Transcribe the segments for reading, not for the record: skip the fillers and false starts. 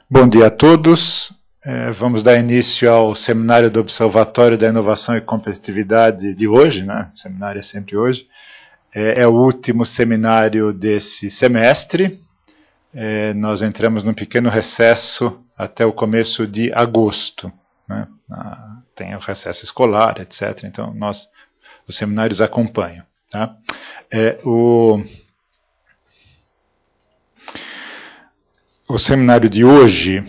Bom dia a todos. Vamos dar início ao seminário do Observatório da Inovação e Competitividade de hoje, né? O seminário é sempre hoje. É o último seminário desse semestre. Nós entramos num pequeno recesso até o começo de agosto, né? Tem o recesso escolar, etc. Então, os seminários acompanham. Tá? O seminário de hoje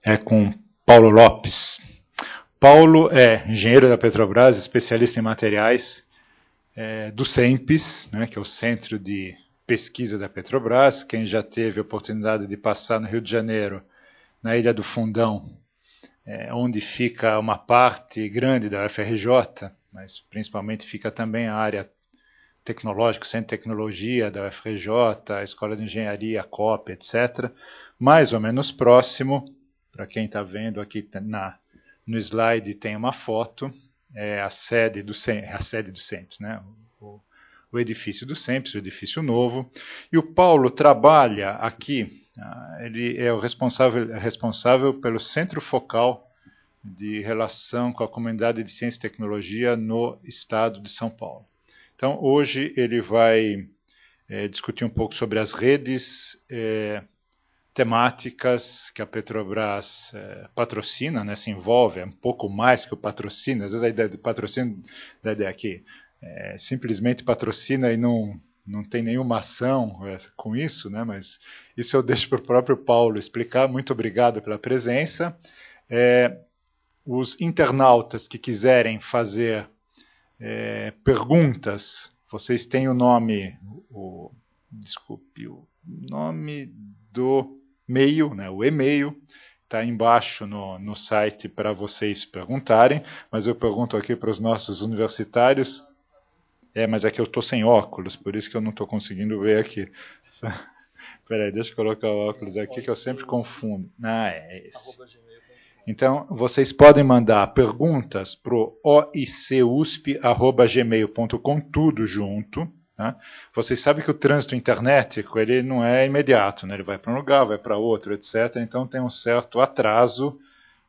é com Paulo Lopes. Paulo é engenheiro da Petrobras, especialista em materiais do CENPES, né, que é o Centro de Pesquisa da Petrobras. Quem já teve a oportunidade de passar no Rio de Janeiro, na Ilha do Fundão, onde fica uma parte grande da UFRJ, mas principalmente fica também a área tecnológica, o Centro de Tecnologia da UFRJ, a Escola de Engenharia, a COP, etc., mais ou menos próximo, para quem está vendo aqui no slide tem uma foto, é a sede do CENPES, né? o edifício do CENPES, o edifício novo, e o Paulo trabalha aqui, ele é o responsável pelo Centro Focal de Relação com a Comunidade de Ciência e Tecnologia no estado de São Paulo. Então, hoje ele vai discutir um pouco sobre as redes temáticas que a Petrobras patrocina, né, se envolve, é um pouco mais que o patrocínio. Às vezes a ideia de patrocínio, da ideia aqui, simplesmente patrocina e não tem nenhuma ação com isso, né, mas isso eu deixo para o próprio Paulo explicar. Muito obrigado pela presença. Os internautas que quiserem fazer perguntas, vocês têm o nome, o nome do e-mail, né, o e-mail está embaixo no site para vocês perguntarem, mas eu pergunto aqui para os nossos universitários, mas é que eu estou sem óculos, por isso que eu não estou conseguindo ver aqui. Espera aí, deixa eu colocar o óculos aqui que eu sempre confundo. É esse. Então, vocês podem mandar perguntas para o oicusp@gmail.com, tudo junto. Tá? Vocês sabem que o trânsito internetico ele não é imediato, né? Ele vai para um lugar, vai para outro, etc. Então, tem um certo atraso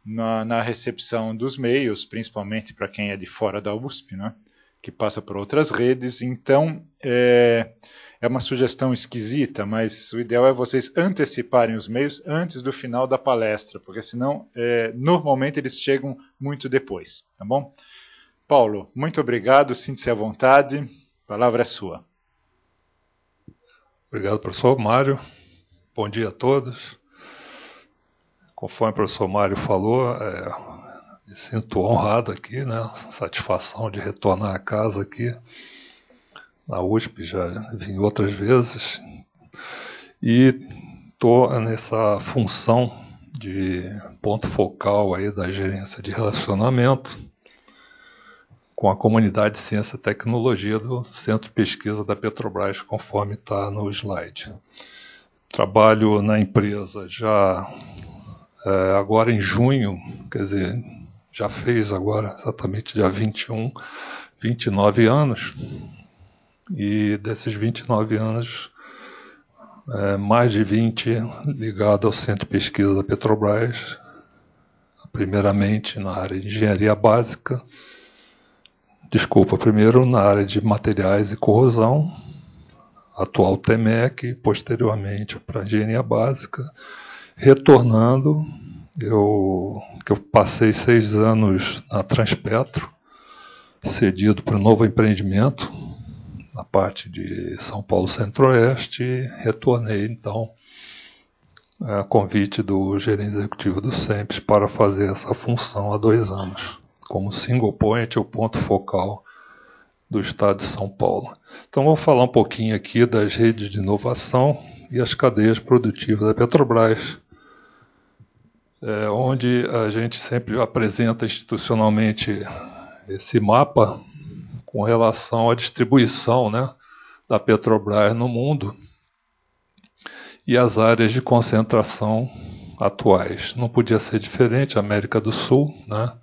na recepção dos meios, principalmente para quem é de fora da USP, né? Que passa por outras redes. Então, é uma sugestão esquisita, mas o ideal é vocês anteciparem os meios antes do final da palestra, porque senão, normalmente eles chegam muito depois, tá bom? Paulo, muito obrigado, sinta-se à vontade, a palavra é sua. Obrigado, professor Mário. Bom dia a todos. Conforme o professor Mário falou, me sinto honrado aqui, né? Satisfação de retornar a casa aqui. Na USP já vim outras vezes e estou nessa função de ponto focal aí da gerência de relacionamento com a comunidade de ciência e tecnologia do Centro de Pesquisa da Petrobras, conforme está no slide. Trabalho na empresa já agora em junho, quer dizer, já fez agora exatamente dia 21, 29 anos. E desses 29 anos, mais de 20 ligado ao Centro de Pesquisa da Petrobras, primeiramente na área de engenharia básica, primeiro na área de materiais e corrosão, atual TEMEC, e posteriormente para a engenharia básica, retornando, eu passei 6 anos na Transpetro, cedido para um novo empreendimento, na parte de São Paulo Centro-Oeste, e retornei, então, a convite do gerente executivo do CENPES para fazer essa função há 2 anos, como single point, o ponto focal do estado de São Paulo. Então, vou falar um pouquinho aqui das redes de inovação e as cadeias produtivas da Petrobras, onde a gente sempre apresenta institucionalmente esse mapa com relação à distribuição, né, da Petrobras no mundo e as áreas de concentração atuais. Não podia ser diferente, América do Sul, né?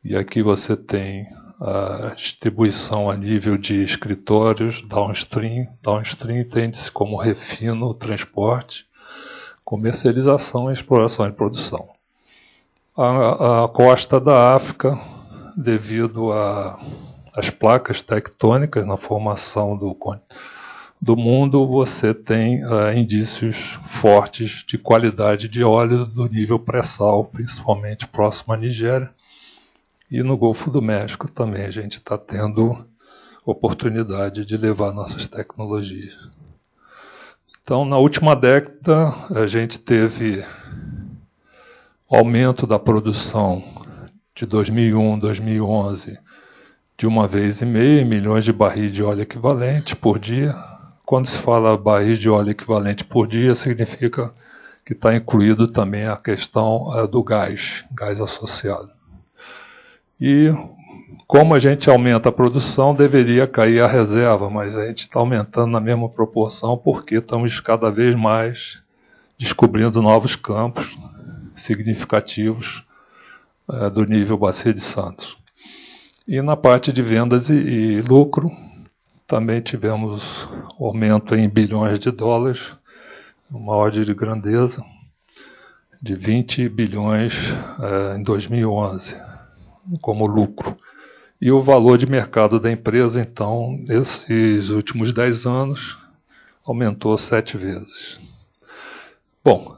E aqui você tem a distribuição a nível de escritórios, downstream. Downstream entende-se como refino, transporte, comercialização, exploração e produção. A costa da África, devido às placas tectônicas na formação do mundo, você tem indícios fortes de qualidade de óleo do nível pré-sal, principalmente próximo à Nigéria. E no Golfo do México também a gente está tendo oportunidade de levar nossas tecnologias. Então, na última década, a gente teve aumento da produção de 2001 a 2011 de 1,5 milhões de barris de óleo equivalente por dia. Quando se fala barris de óleo equivalente por dia, significa que está incluído também a questão do gás associado. E como a gente aumenta a produção, deveria cair a reserva, mas a gente está aumentando na mesma proporção porque estamos cada vez mais descobrindo novos campos significativos do nível Bacia de Santos. E na parte de vendas e lucro, também tivemos aumento em bilhões de dólares, uma ordem de grandeza de 20 bilhões em 2011, como lucro. E o valor de mercado da empresa, então, nesses últimos 10 anos, aumentou 7 vezes. Bom,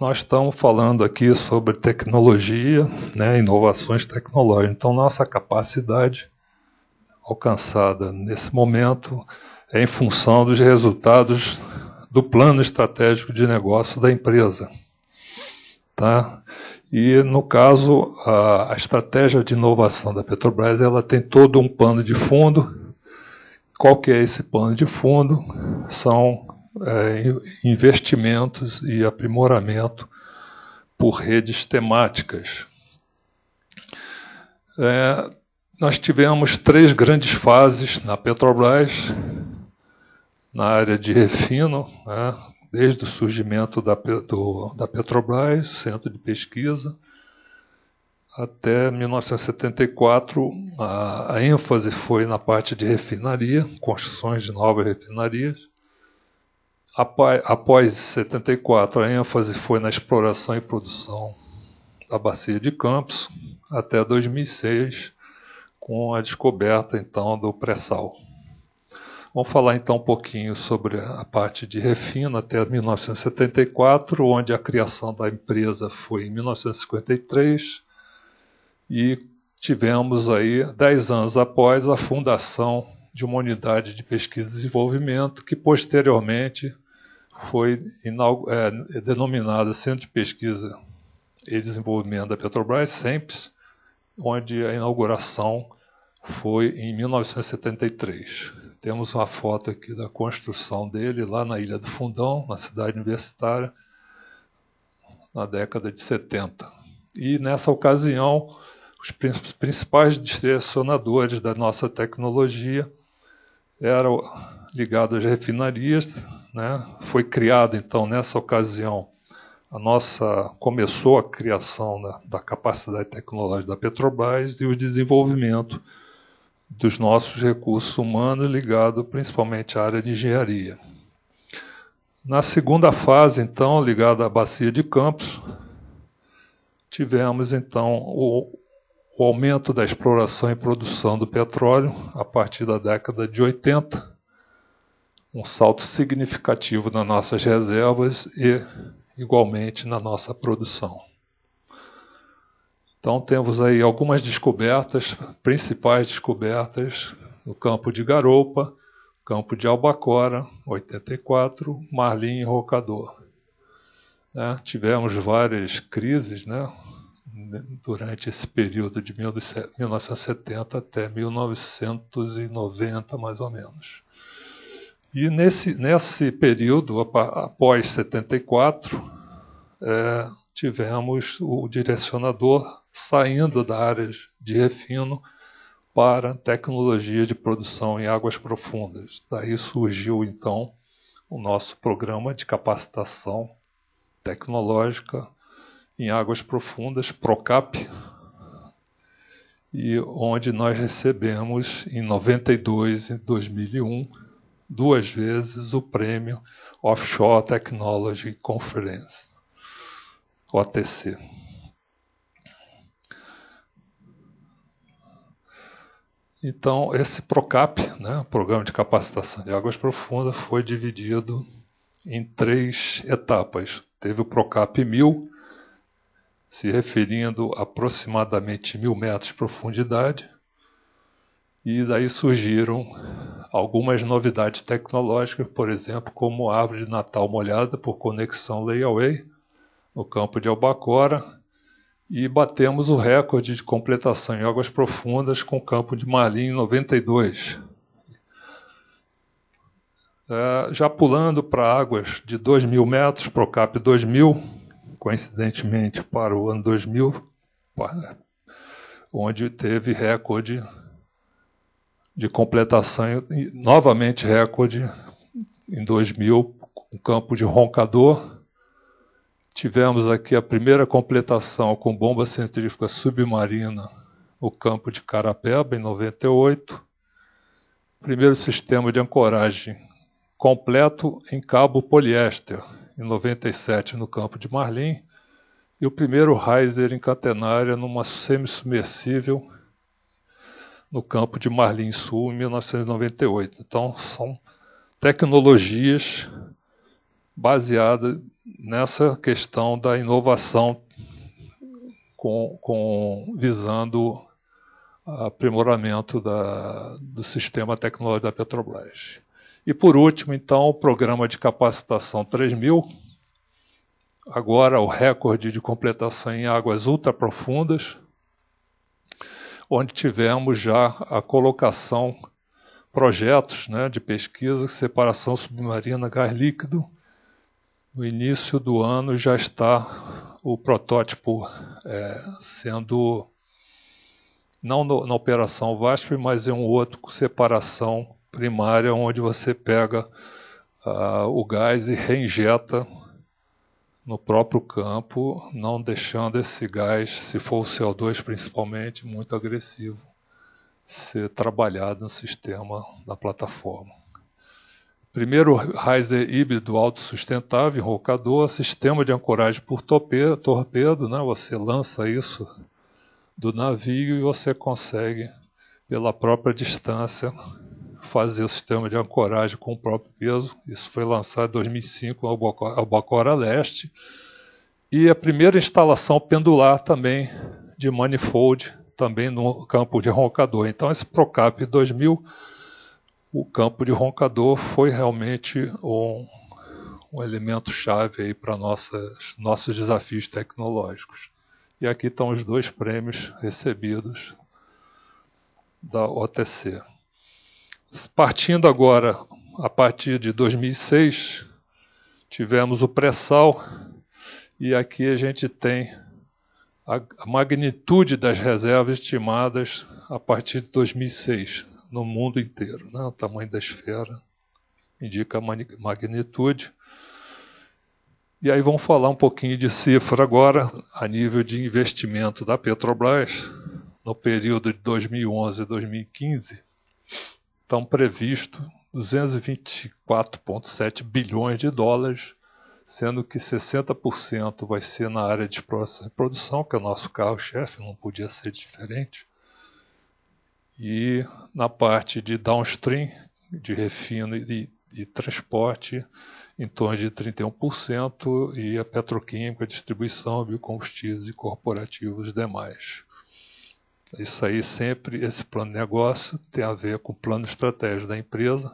nós estamos falando aqui sobre tecnologia, né, inovações tecnológicas. Então, nossa capacidade alcançada nesse momento é em função dos resultados do plano estratégico de negócio da empresa. Tá? E, no caso, a estratégia de inovação da Petrobras, ela tem todo um pano de fundo. Qual que é esse pano de fundo? São investimentos e aprimoramento por redes temáticas. Nós tivemos 3 grandes fases na Petrobras, na área de refino, né, desde o surgimento da Petrobras, centro de pesquisa, até 1974, a ênfase foi na parte de refinaria, construções de novas refinarias. Após 74, a ênfase foi na exploração e produção da Bacia de Campos, até 2006, com a descoberta, então, do pré-sal. Vamos falar, então, um pouquinho sobre a parte de refino até 1974, onde a criação da empresa foi em 1953, e tivemos aí, 10 anos após, a fundação de uma unidade de pesquisa e desenvolvimento, que posteriormente foi denominada Centro de Pesquisa e Desenvolvimento da Petrobras, CENPES, onde a inauguração foi em 1973. Temos uma foto aqui da construção dele lá na Ilha do Fundão, na cidade universitária, na década de 70. E nessa ocasião, os principais direcionadores da nossa tecnologia eram ligados às refinarias, né? Foi criado, então, nessa ocasião, começou a criação da capacidade tecnológica da Petrobras e o desenvolvimento dos nossos recursos humanos ligado principalmente à área de engenharia. Na segunda fase, então, ligada à Bacia de Campos, tivemos, então, o aumento da exploração e produção do petróleo a partir da década de 80, um salto significativo nas nossas reservas e, igualmente, na nossa produção. Então, temos aí algumas descobertas, principais descobertas, no campo de Garoupa, campo de Albacora, 84, Marlim e Rocador. Tivemos várias crises, né, durante esse período de 1970 até 1990, mais ou menos. E nesse período, após 74, tivemos o direcionador saindo da área de refino para tecnologia de produção em águas profundas. Daí surgiu, então, o nosso programa de capacitação tecnológica em águas profundas, PROCAP, e onde nós recebemos, em 92 e 2001, 2 vezes o prêmio Offshore Technology Conference, OTC. Então, esse PROCAP, né, Programa de Capacitação de Águas Profundas, foi dividido em 3 etapas. Teve o PROCAP 1000, se referindo a aproximadamente 1.000 metros de profundidade, e daí surgiram algumas novidades tecnológicas, por exemplo, como árvore de Natal molhada por conexão layaway no campo de Albacora, e batemos o recorde de completação em águas profundas com o campo de Marlim em 92. Já pulando para águas de 2.000 metros, PROCAP 2000, coincidentemente para o ano 2000, onde teve recorde de completação, e novamente recorde em 2000, com o campo de Roncador. Tivemos aqui a primeira completação com bomba centrífuga submarina no campo de Carapeba, em 98. Primeiro sistema de ancoragem completo em cabo poliéster, em 97, no campo de Marlim. E o primeiro riser em catenária numa semi-submersível no campo de Marlim Sul, em 1998. Então, são tecnologias baseadas nessa questão da inovação visando aprimoramento do sistema tecnológico da Petrobras. E por último, então, o programa de capacitação 3000, agora o recorde de completação em águas ultraprofundas, onde tivemos já a colocação, projetos, né, de pesquisa, separação submarina gás líquido. No início do ano já está o protótipo sendo, não na operação VASP, mas em um outro com separação primária, onde você pega o gás e reinjeta no próprio campo, não deixando esse gás, se for o CO2 principalmente, muito agressivo, ser trabalhado no sistema da plataforma. Primeiro riser híbrido autossustentável, enrocador, sistema de ancoragem por torpedo, né? Você lança isso do navio e você consegue, pela própria distância, fazer o sistema de ancoragem com o próprio peso. Isso foi lançado em 2005 no Albacora Leste. E a primeira instalação pendular também de manifold, também no campo de Roncador. Então esse PROCAP 2000, o campo de Roncador foi realmente um elemento chave para nossos desafios tecnológicos. E aqui estão os 2 prêmios recebidos da OTC. Partindo agora, a partir de 2006, tivemos o pré-sal, e aqui a gente tem a magnitude das reservas estimadas a partir de 2006, no mundo inteiro, né? O tamanho da esfera indica a magnitude. E aí vamos falar um pouquinho de cifra agora, a nível de investimento da Petrobras, no período de 2011 a 2015, estão previstos 224,7 bilhões de dólares, sendo que 60% vai ser na área de exploração e produção, que é o nosso carro-chefe, não podia ser diferente. E na parte de downstream, de refino e transporte, em torno de 31%, e a petroquímica, distribuição, biocombustíveis e corporativos demais. Isso aí sempre, esse plano de negócio tem a ver com o plano estratégico da empresa,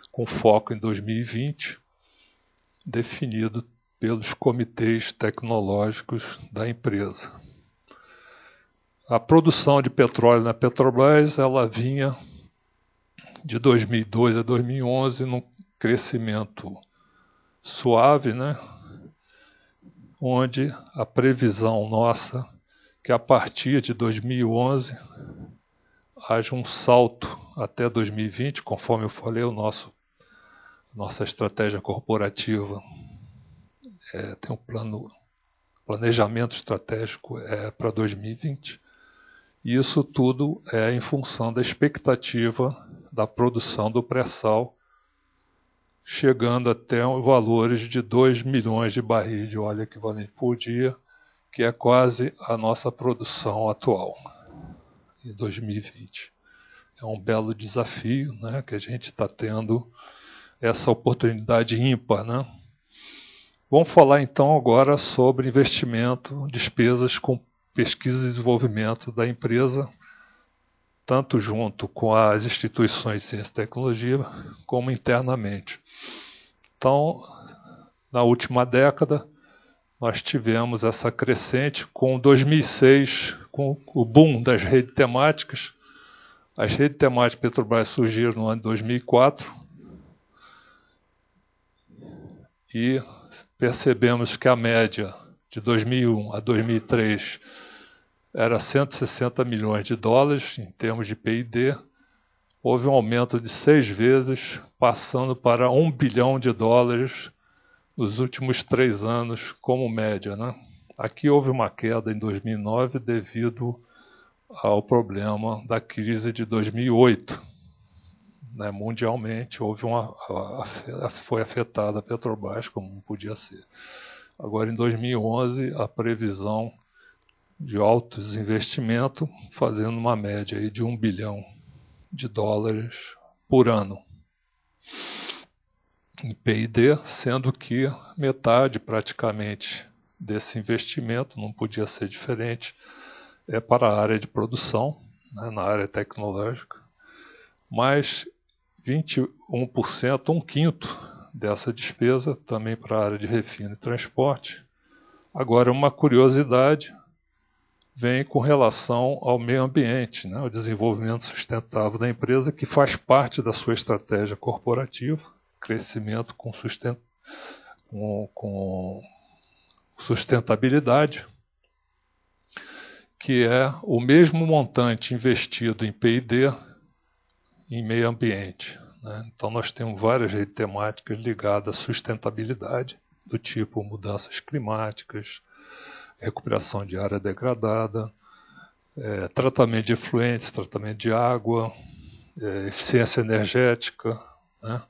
com foco em 2020, definido pelos comitês tecnológicos da empresa. A produção de petróleo na Petrobras, ela vinha de 2002 a 2011 num crescimento suave, né? Onde a previsão nossa que a partir de 2011 haja um salto até 2020, conforme eu falei, nossa estratégia corporativa tem um planejamento estratégico para 2020. E isso tudo é em função da expectativa da produção do pré-sal chegando até valores de 2 milhões de barris de óleo equivalente por dia, que é quase a nossa produção atual, em 2020. É um belo desafio, né, que a gente está tendo essa oportunidade ímpar, né? Vamos falar então agora sobre investimento, despesas com pesquisa e desenvolvimento da empresa, tanto junto com as instituições de ciência e tecnologia, como internamente. Então, na última década, nós tivemos essa crescente com 2006, com o boom das redes temáticas. As redes temáticas Petrobras surgiram no ano de 2004 e percebemos que a média de 2001 a 2003 era 160 milhões de dólares em termos de PID. Houve um aumento de 6 vezes, passando para 1 bilhão de dólares nos últimos 3 anos como média, né? Aqui houve uma queda em 2009 devido ao problema da crise de 2008. Né? Mundialmente foi afetada a Petrobras, como não podia ser. Agora, em 2011, a previsão de altos investimentos, fazendo uma média aí de 1 bilhão de dólares por ano em PID, sendo que metade praticamente desse investimento, não podia ser diferente, é para a área de produção, né, na área tecnológica, mas 21%, um quinto dessa despesa, também para a área de refino e transporte. Agora, uma curiosidade vem com relação ao meio ambiente, né, o desenvolvimento sustentável da empresa, que faz parte da sua estratégia corporativa, crescimento com sustentabilidade, que é o mesmo montante investido em P&D em meio ambiente, né? Então nós temos várias redes temáticas ligadas à sustentabilidade, do tipo mudanças climáticas, recuperação de área degradada, tratamento de efluentes, tratamento de água, eficiência energética, né?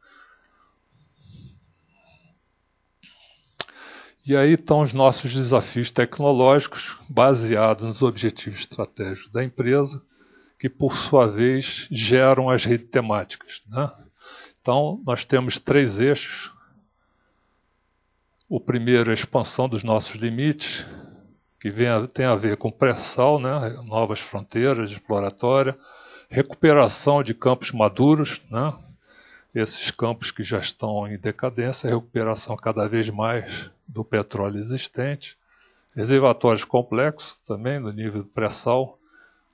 E aí estão os nossos desafios tecnológicos baseados nos objetivos estratégicos da empresa, que por sua vez geram as redes temáticas, né? Então nós temos 3 eixos. O primeiro é a expansão dos nossos limites, que tem a ver com pré-sal, né? Novas fronteiras exploratórias, recuperação de campos maduros, né? Esses campos que já estão em decadência, recuperação cada vez mais do petróleo existente, reservatórios complexos também no nível do pré-sal.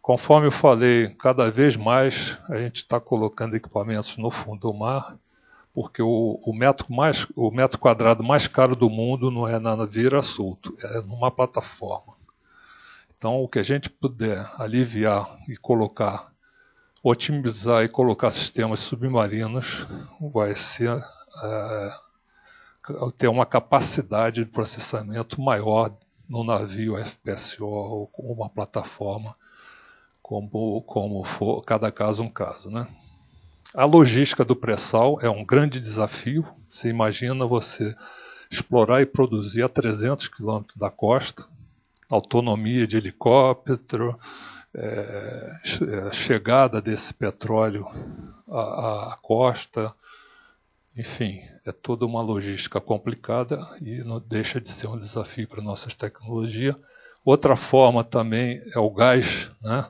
Conforme eu falei, cada vez mais a gente está colocando equipamentos no fundo do mar, porque o metro quadrado mais caro do mundo não é na Vira Sulto, é numa plataforma. Então, o que a gente puder aliviar e colocar, otimizar e colocar sistemas submarinos, vai ser ter uma capacidade de processamento maior no navio FPSO ou com uma plataforma, como for, cada caso um caso, né? A logística do pré-sal é um grande desafio. Você imagina você explorar e produzir a 300 quilômetros da costa, autonomia de helicóptero, chegada desse petróleo à costa, enfim, é toda uma logística complicada e não deixa de ser um desafio para nossas tecnologias. Outra forma também é o gás, né?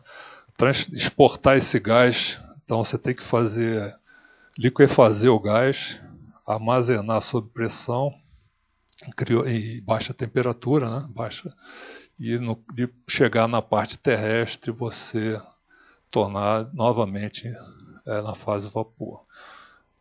Exportar esse gás, então você tem que liquefazer o gás, armazenar sob pressão e baixa temperatura, né? E chegar na parte terrestre você tornar novamente na fase vapor.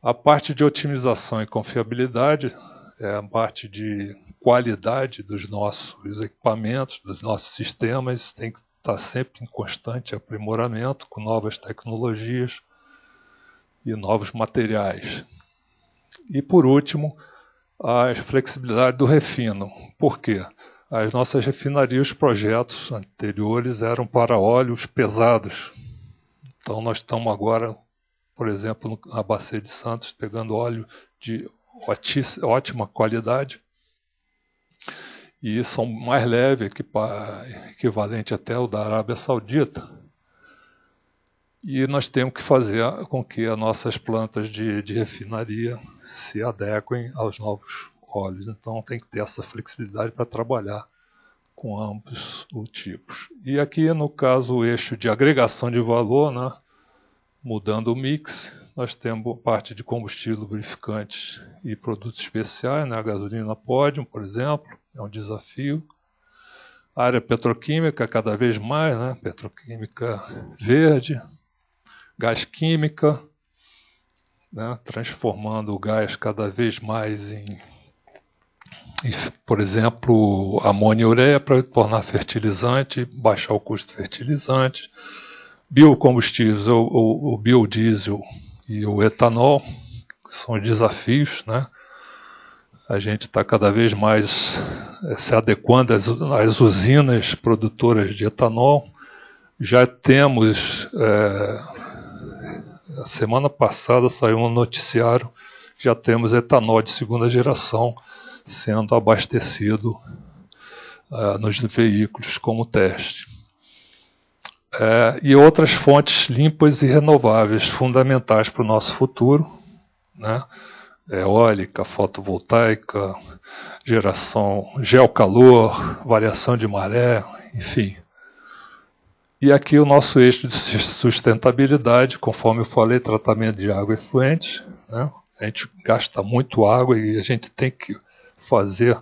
A parte de otimização e confiabilidade é a parte de qualidade dos nossos equipamentos, dos nossos sistemas, tem que estar sempre em constante aprimoramento com novas tecnologias e novos materiais. E por último, a flexibilidade do refino. Por quê? As nossas refinarias, os projetos anteriores eram para óleos pesados. Então nós estamos agora, por exemplo, na Bacia de Santos, pegando óleo de ótima qualidade e são mais leves, equivalente até ao da Arábia Saudita. E nós temos que fazer com que as nossas plantas de refinaria se adequem aos novos óleos. Então tem que ter essa flexibilidade para trabalhar com ambos os tipos. E aqui, no caso, o eixo de agregação de valor, né, mudando o mix, nós temos parte de combustível, lubrificantes e produtos especiais, né, a gasolina Podium, por exemplo, é um desafio. A área petroquímica, cada vez mais, né, petroquímica verde, gás química, né, transformando o gás cada vez mais em, por exemplo, amônia e ureia para tornar fertilizante, baixar o custo de fertilizante. Biocombustíveis, o biodiesel e o etanol, que são desafios, né? A gente está cada vez mais se adequando às usinas produtoras de etanol. Já temos, a semana passada saiu um noticiário, já temos etanol de segunda geração sendo abastecido nos veículos como teste. E outras fontes limpas e renováveis, fundamentais para o nosso futuro, né? Eólica, fotovoltaica, geração, geocalor, variação de maré, enfim. E aqui o nosso eixo de sustentabilidade, conforme eu falei, tratamento de água efluente, né? A gente gasta muito água e a gente tem que fazer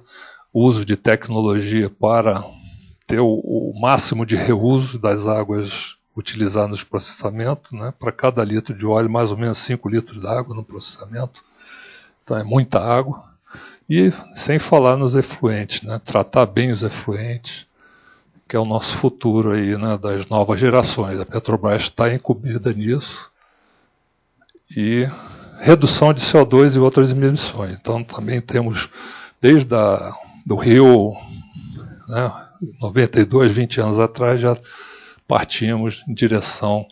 uso de tecnologia para ter o máximo de reuso das águas utilizadas no processamento, né? Para cada litro de óleo, mais ou menos 5 litros de água no processamento. Então é muita água. E sem falar nos efluentes, né? Tratar bem os efluentes, que é o nosso futuro aí, né? Das novas gerações. A Petrobras está incumbida nisso. E redução de CO2 e outras emissões. Então também temos, desde do Rio, né? 92, 20 anos atrás, já partimos em direção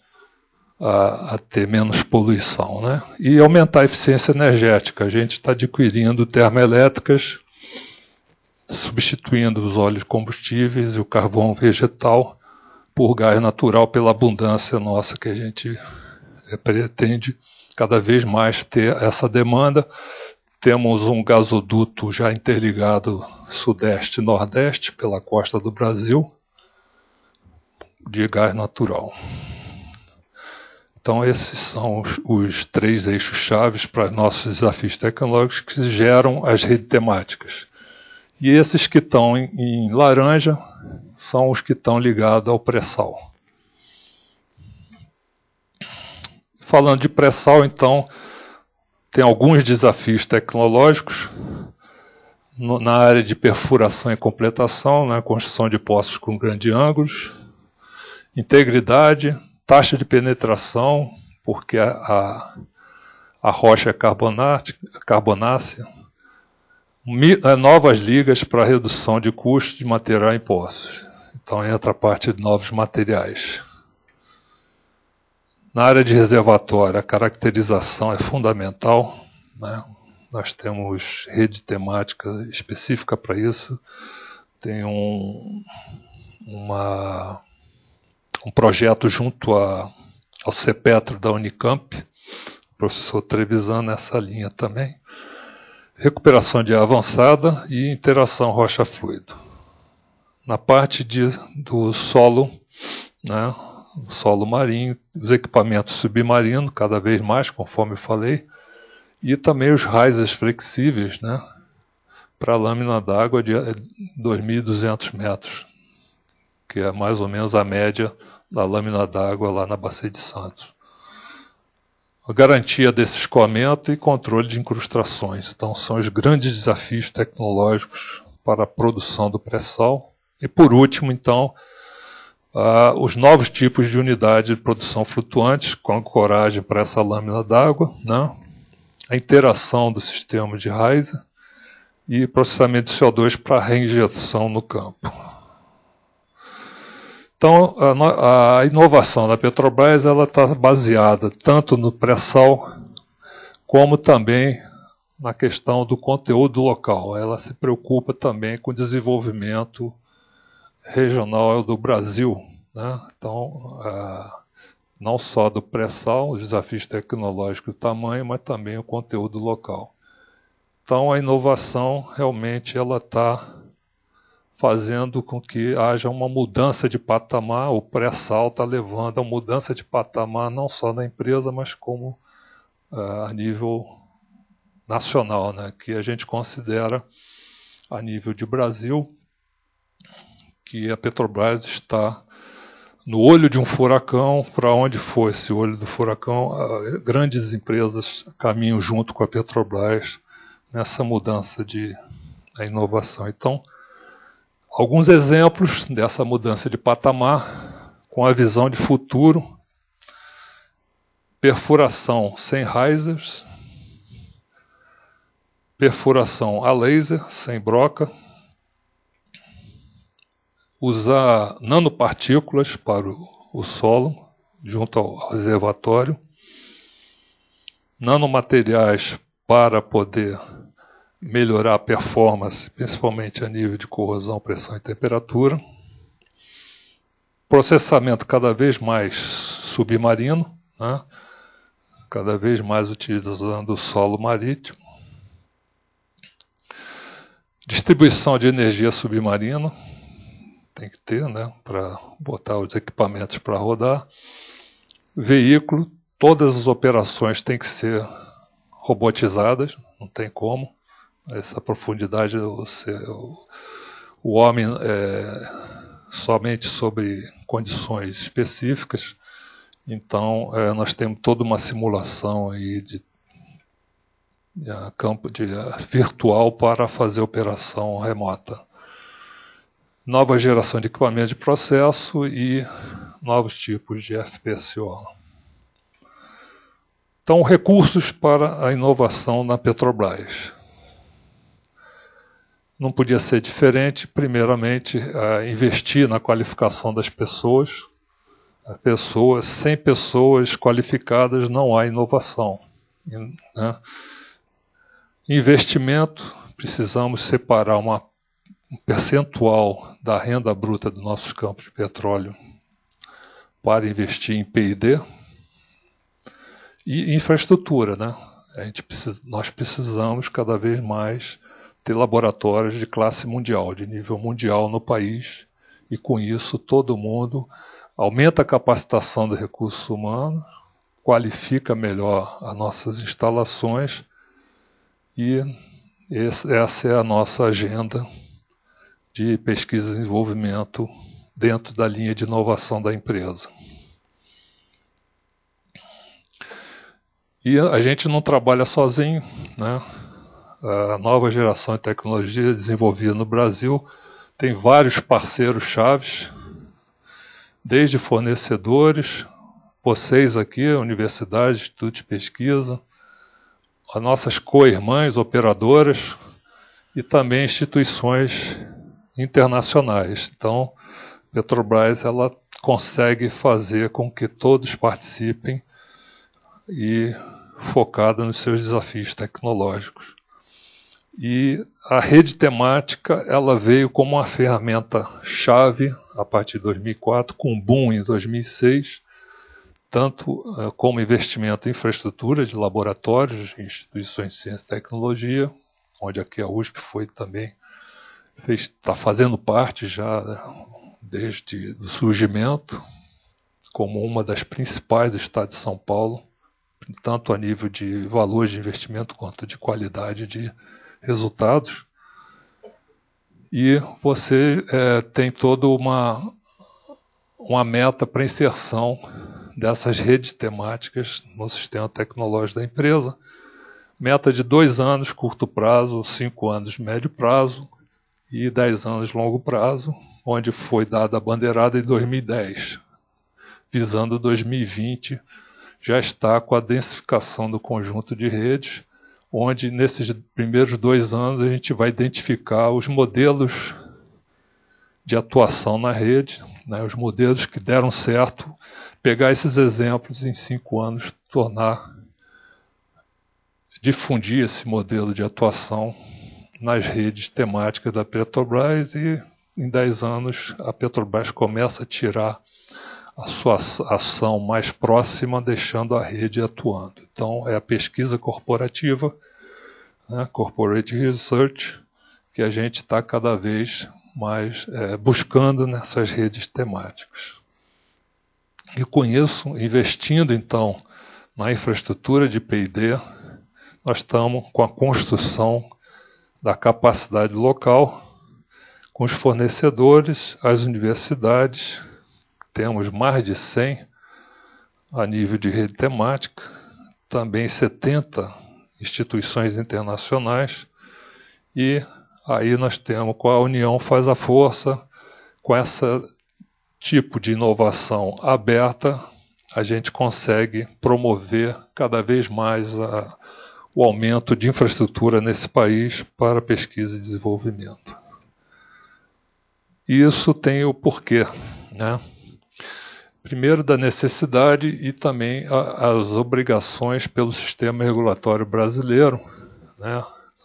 a ter menos poluição, né? E aumentar a eficiência energética. A gente está adquirindo termoelétricas, substituindo os óleos combustíveis e o carvão vegetal por gás natural, pela abundância nossa que a gente pretende cada vez mais ter essa demanda. Temos um gasoduto já interligado sudeste e nordeste pela costa do Brasil de gás natural. Então esses são os 3 eixos chaves para nossos desafios tecnológicos que geram as redes temáticas. E esses que estão em laranja são os que estão ligados ao pré-sal. Falando de pré-sal, então, tem alguns desafios tecnológicos na área de perfuração e completação, né, construção de poços com grandes ângulos, integridade, taxa de penetração, porque a rocha é carbonácea, novas ligas para redução de custo de material em poços. Então entra a parte de novos materiais. Na área de reservatório, a caracterização é fundamental, né? Nós temos rede temática específica para isso. Tem um projeto junto ao CEPETRO da Unicamp, o professor Trevisan nessa linha também. Recuperação de ar avançada e interação rocha-fluido. Na parte do solo, né? O solo marinho, os equipamentos submarinos, cada vez mais, conforme eu falei, e também os risers flexíveis, né, para a lâmina d'água de 2.200 metros, que é mais ou menos a média da lâmina d'água lá na Bacia de Santos. A garantia desse escoamento e controle de incrustações. Então, são os grandes desafios tecnológicos para a produção do pré-sal. E, por último, então, os novos tipos de unidade de produção flutuantes, com ancoragem para essa lâmina d'água, né? A interação do sistema de riser e processamento de CO2 para reinjeção no campo. Então, a inovação da Petrobras está baseada tanto no pré-sal, como também na questão do conteúdo local. Ela se preocupa também com o desenvolvimento regional do Brasil, né? Então, não só do pré-sal, os desafios tecnológicos, o tamanho, mas também o conteúdo local. Então, a inovação realmente ela está fazendo com que haja uma mudança de patamar. O pré-sal está levando a mudança de patamar não só na empresa, mas como a nível nacional, né? Que a gente considera a nível de Brasil que a Petrobras está no olho de um furacão. Para onde for esse olho do furacão, grandes empresas caminham junto com a Petrobras nessa mudança da inovação. Então, alguns exemplos dessa mudança de patamar com a visão de futuro: perfuração sem risers, perfuração a laser, sem broca, usar nanopartículas para o solo, junto ao reservatório, nanomateriais para poder melhorar a performance, principalmente a nível de corrosão, pressão e temperatura, processamento cada vez mais submarino, né? Cada vez mais utilizando o solo marítimo, distribuição de energia submarina, tem que ter, né, para botar os equipamentos para rodar, veículo, todas as operações têm que ser robotizadas, não tem como, essa profundidade, o homem somente sobre condições específicas. Então, nós temos toda uma simulação aí de campo virtual para fazer operação remota. Nova geração de equipamento de processo e novos tipos de FPSO. Então, recursos para a inovação na Petrobras. Não podia ser diferente. Primeiramente, investir na qualificação das pessoas. Sem pessoas qualificadas não há inovação, né? Investimento, precisamos separar um percentual da renda bruta dos nossos campos de petróleo para investir em P&D e infraestrutura, né? Nós precisamos cada vez mais ter laboratórios de classe mundial, de nível mundial no país, e com isso todo mundo aumenta a capacitação do recurso humano, qualifica melhor as nossas instalações, e essa é a nossa agenda de pesquisa e desenvolvimento dentro da linha de inovação da empresa. E a gente não trabalha sozinho, né? A nova geração de tecnologia desenvolvida no Brasil tem vários parceiros chaves, desde fornecedores, vocês aqui, universidade, instituto de pesquisa, as nossas co-irmãs operadoras e também instituições internacionais. Então, Petrobras ela consegue fazer com que todos participem e focada nos seus desafios tecnológicos. E a rede temática ela veio como uma ferramenta-chave a partir de 2004, com boom em 2006, tanto como investimento em infraestrutura de laboratórios, instituições de ciência e tecnologia, onde aqui a USP foi também, está fazendo parte já desde o surgimento, como uma das principais do estado de São Paulo, tanto a nível de valor de investimento quanto de qualidade de resultados. E você tem toda uma meta para inserção dessas redes temáticas no sistema tecnológico da empresa. Meta de 2 anos, curto prazo, 5 anos, médio prazo e 10 anos, longo prazo, onde foi dada a bandeirada em 2010, visando 2020, já está com a densificação do conjunto de redes, onde nesses primeiros 2 anos a gente vai identificar os modelos de atuação na rede, né, os modelos que deram certo, pegar esses exemplos em 5 anos, tornar difundir esse modelo de atuação nas redes temáticas da Petrobras e em 10 anos a Petrobras começa a tirar a sua ação mais próxima, deixando a rede atuando. Então é a pesquisa corporativa, né, Corporate Research, que a gente está cada vez mais buscando nessas redes temáticas. E com isso, investindo então na infraestrutura de P&D, nós estamos com a construção da capacidade local, com os fornecedores, as universidades, temos mais de 100 a nível de rede temática, também 70 instituições internacionais, e aí nós temos, com a união faz a força, com esse tipo de inovação aberta, a gente consegue promover cada vez mais o aumento de infraestrutura nesse país para pesquisa e desenvolvimento. E isso tem o porquê, né? Primeiro, da necessidade e também as obrigações pelo sistema regulatório brasileiro, né?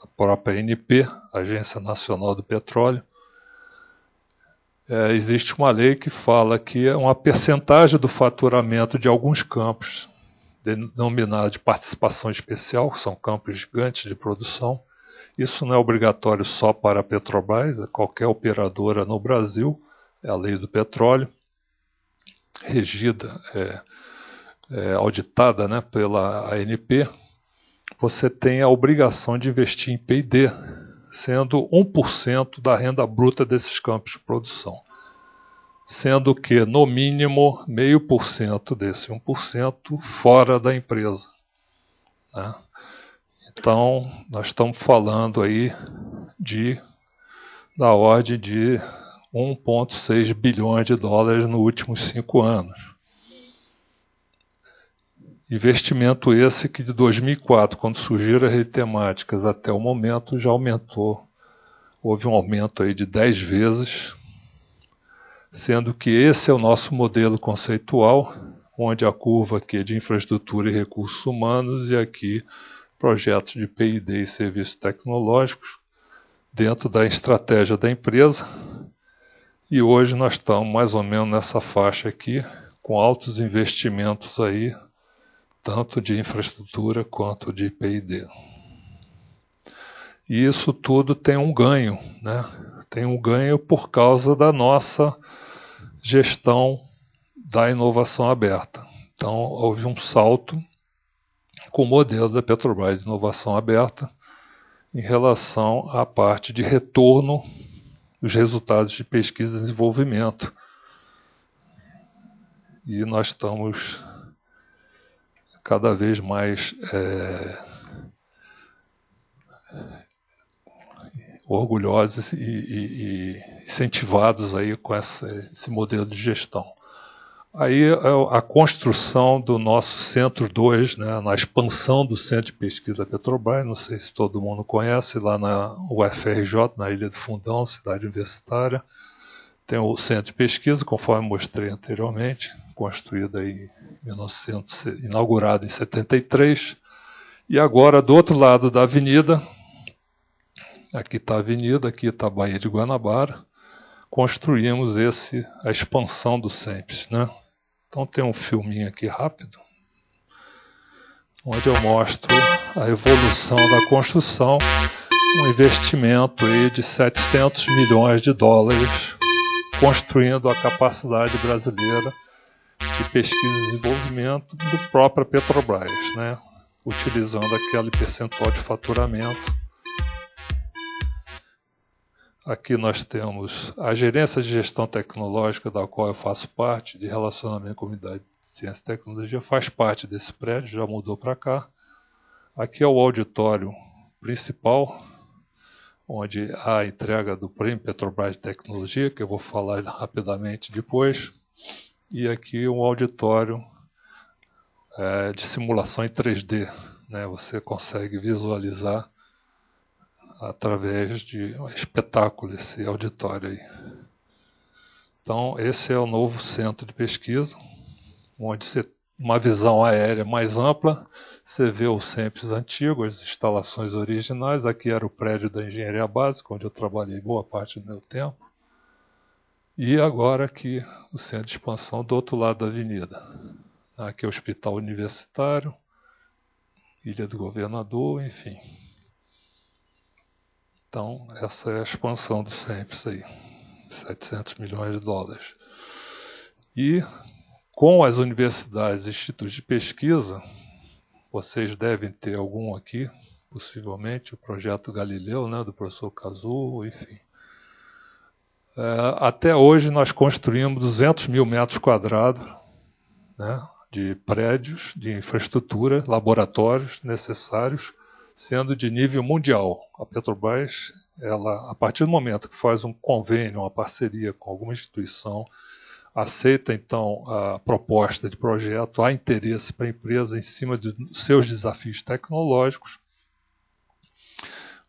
A própria ANP, Agência Nacional do Petróleo. Existe uma lei que fala que é uma percentagem do faturamento de alguns campos, denominados de participação especial, que são campos gigantes de produção. Isso não é obrigatório só para a Petrobras, qualquer operadora no Brasil, é a lei do petróleo, regida, auditada, né, pela ANP. Você tem a obrigação de investir em P&D, sendo 1% da renda bruta desses campos de produção. Sendo que, no mínimo, 0,5% desse 1% fora da empresa, né? Então, nós estamos falando aí da ordem de 1,6 bilhões de dólares nos últimos 5 anos. Investimento esse que de 2004, quando surgiram as redes temáticas, até o momento já aumentou. Houve um aumento aí de 10 vezes, sendo que esse é o nosso modelo conceitual, onde a curva aqui é de infraestrutura e recursos humanos e aqui projetos de P&D e serviços tecnológicos dentro da estratégia da empresa. E hoje nós estamos mais ou menos nessa faixa aqui, com altos investimentos aí, tanto de infraestrutura quanto de P&D. E isso tudo tem um ganho, né? Tem um ganho por causa da nossa gestão da inovação aberta. Então, houve um salto com o modelo da Petrobras de inovação aberta em relação à parte de retorno dos resultados de pesquisa e desenvolvimento. E nós estamos cada vez mais orgulhosos e incentivados aí com esse modelo de gestão. Aí a construção do nosso Centro 2, né, na expansão do Centro de Pesquisa Petrobras, não sei se todo mundo conhece, lá na UFRJ, na Ilha do Fundão, cidade universitária, tem o Centro de Pesquisa, conforme mostrei anteriormente, construído aí inaugurado em 73, e agora do outro lado da avenida, aqui está a avenida, aqui está a Baía de Guanabara, construímos a expansão do CEMPES, né? Então tem um filminho aqui rápido, onde eu mostro a evolução da construção, um investimento aí de 700 milhões de dólares, construindo a capacidade brasileira de pesquisa e desenvolvimento do próprio Petrobras, né? Utilizando aquele percentual de faturamento. Aqui nós temos a gerência de gestão tecnológica, da qual eu faço parte, de relacionamento com a comunidade de ciência e tecnologia, faz parte desse prédio, já mudou para cá. Aqui é o auditório principal, onde há a entrega do Prêmio Petrobras de Tecnologia, que eu vou falar rapidamente depois. E aqui um auditório de simulação em 3D, né? Você consegue visualizar através de um espetáculo esse auditório aí. Então, esse é o novo centro de pesquisa, onde você uma visão aérea mais ampla, você vê o SEMPES antigo, as instalações originais. Aqui era o prédio da Engenharia Básica, onde eu trabalhei boa parte do meu tempo. E agora aqui o centro de expansão do outro lado da avenida. Aqui é o Hospital Universitário, Ilha do Governador, enfim. Então, essa é a expansão do SEMPES aí, 700 milhões de dólares. E com as universidades e institutos de pesquisa, vocês devem ter algum aqui, possivelmente, o projeto Galileu, né, do professor Kazuo, enfim. Até hoje nós construímos 200 mil metros quadrados, né, de prédios, de infraestrutura, laboratórios necessários, sendo de nível mundial. A Petrobras, ela, a partir do momento que faz um convênio, uma parceria com alguma instituição, aceita então a proposta de projeto, há interesse para a empresa em cima de seus desafios tecnológicos,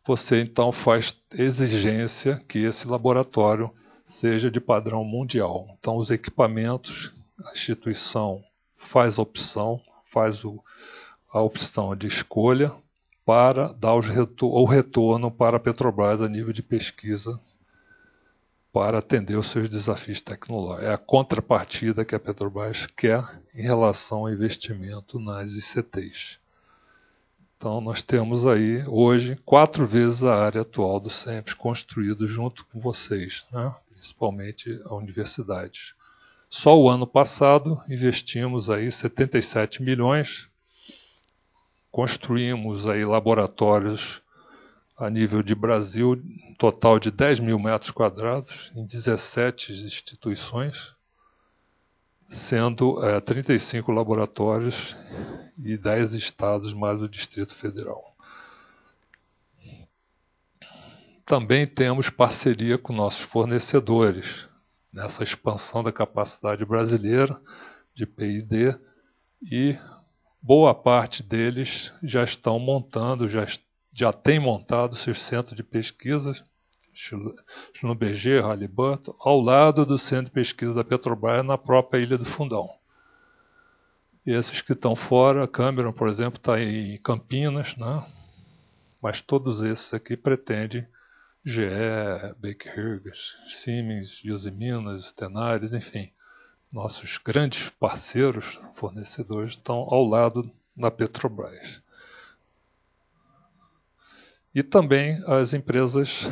você então faz exigência que esse laboratório seja de padrão mundial. Então os equipamentos, a instituição faz a opção, a opção de escolha para dar o retorno para a Petrobras a nível de pesquisa para atender os seus desafios tecnológicos. É a contrapartida que a Petrobras quer em relação ao investimento nas ICTs. Então nós temos aí hoje 4 vezes a área atual do SEMPES construído junto com vocês, né? Principalmente a universidade. Só o ano passado investimos aí 77 milhões, construímos aí laboratórios a nível de Brasil, total de 10 mil metros quadrados, em 17 instituições, sendo 35 laboratórios e 10 estados mais o Distrito Federal. Também temos parceria com nossos fornecedores, nessa expansão da capacidade brasileira de P&D, e boa parte deles já estão montando, já tem montado seus centros de pesquisa, Schlumberger, Halliburton, ao lado do centro de pesquisa da Petrobras, na própria Ilha do Fundão. E esses que estão fora, a Cameron, por exemplo, está em Campinas, né? Mas todos esses aqui pretendem GE, Baker Hughes, Siemens, Usiminas, Tenaris, enfim. Nossos grandes parceiros, fornecedores, estão ao lado da Petrobras. E também as empresas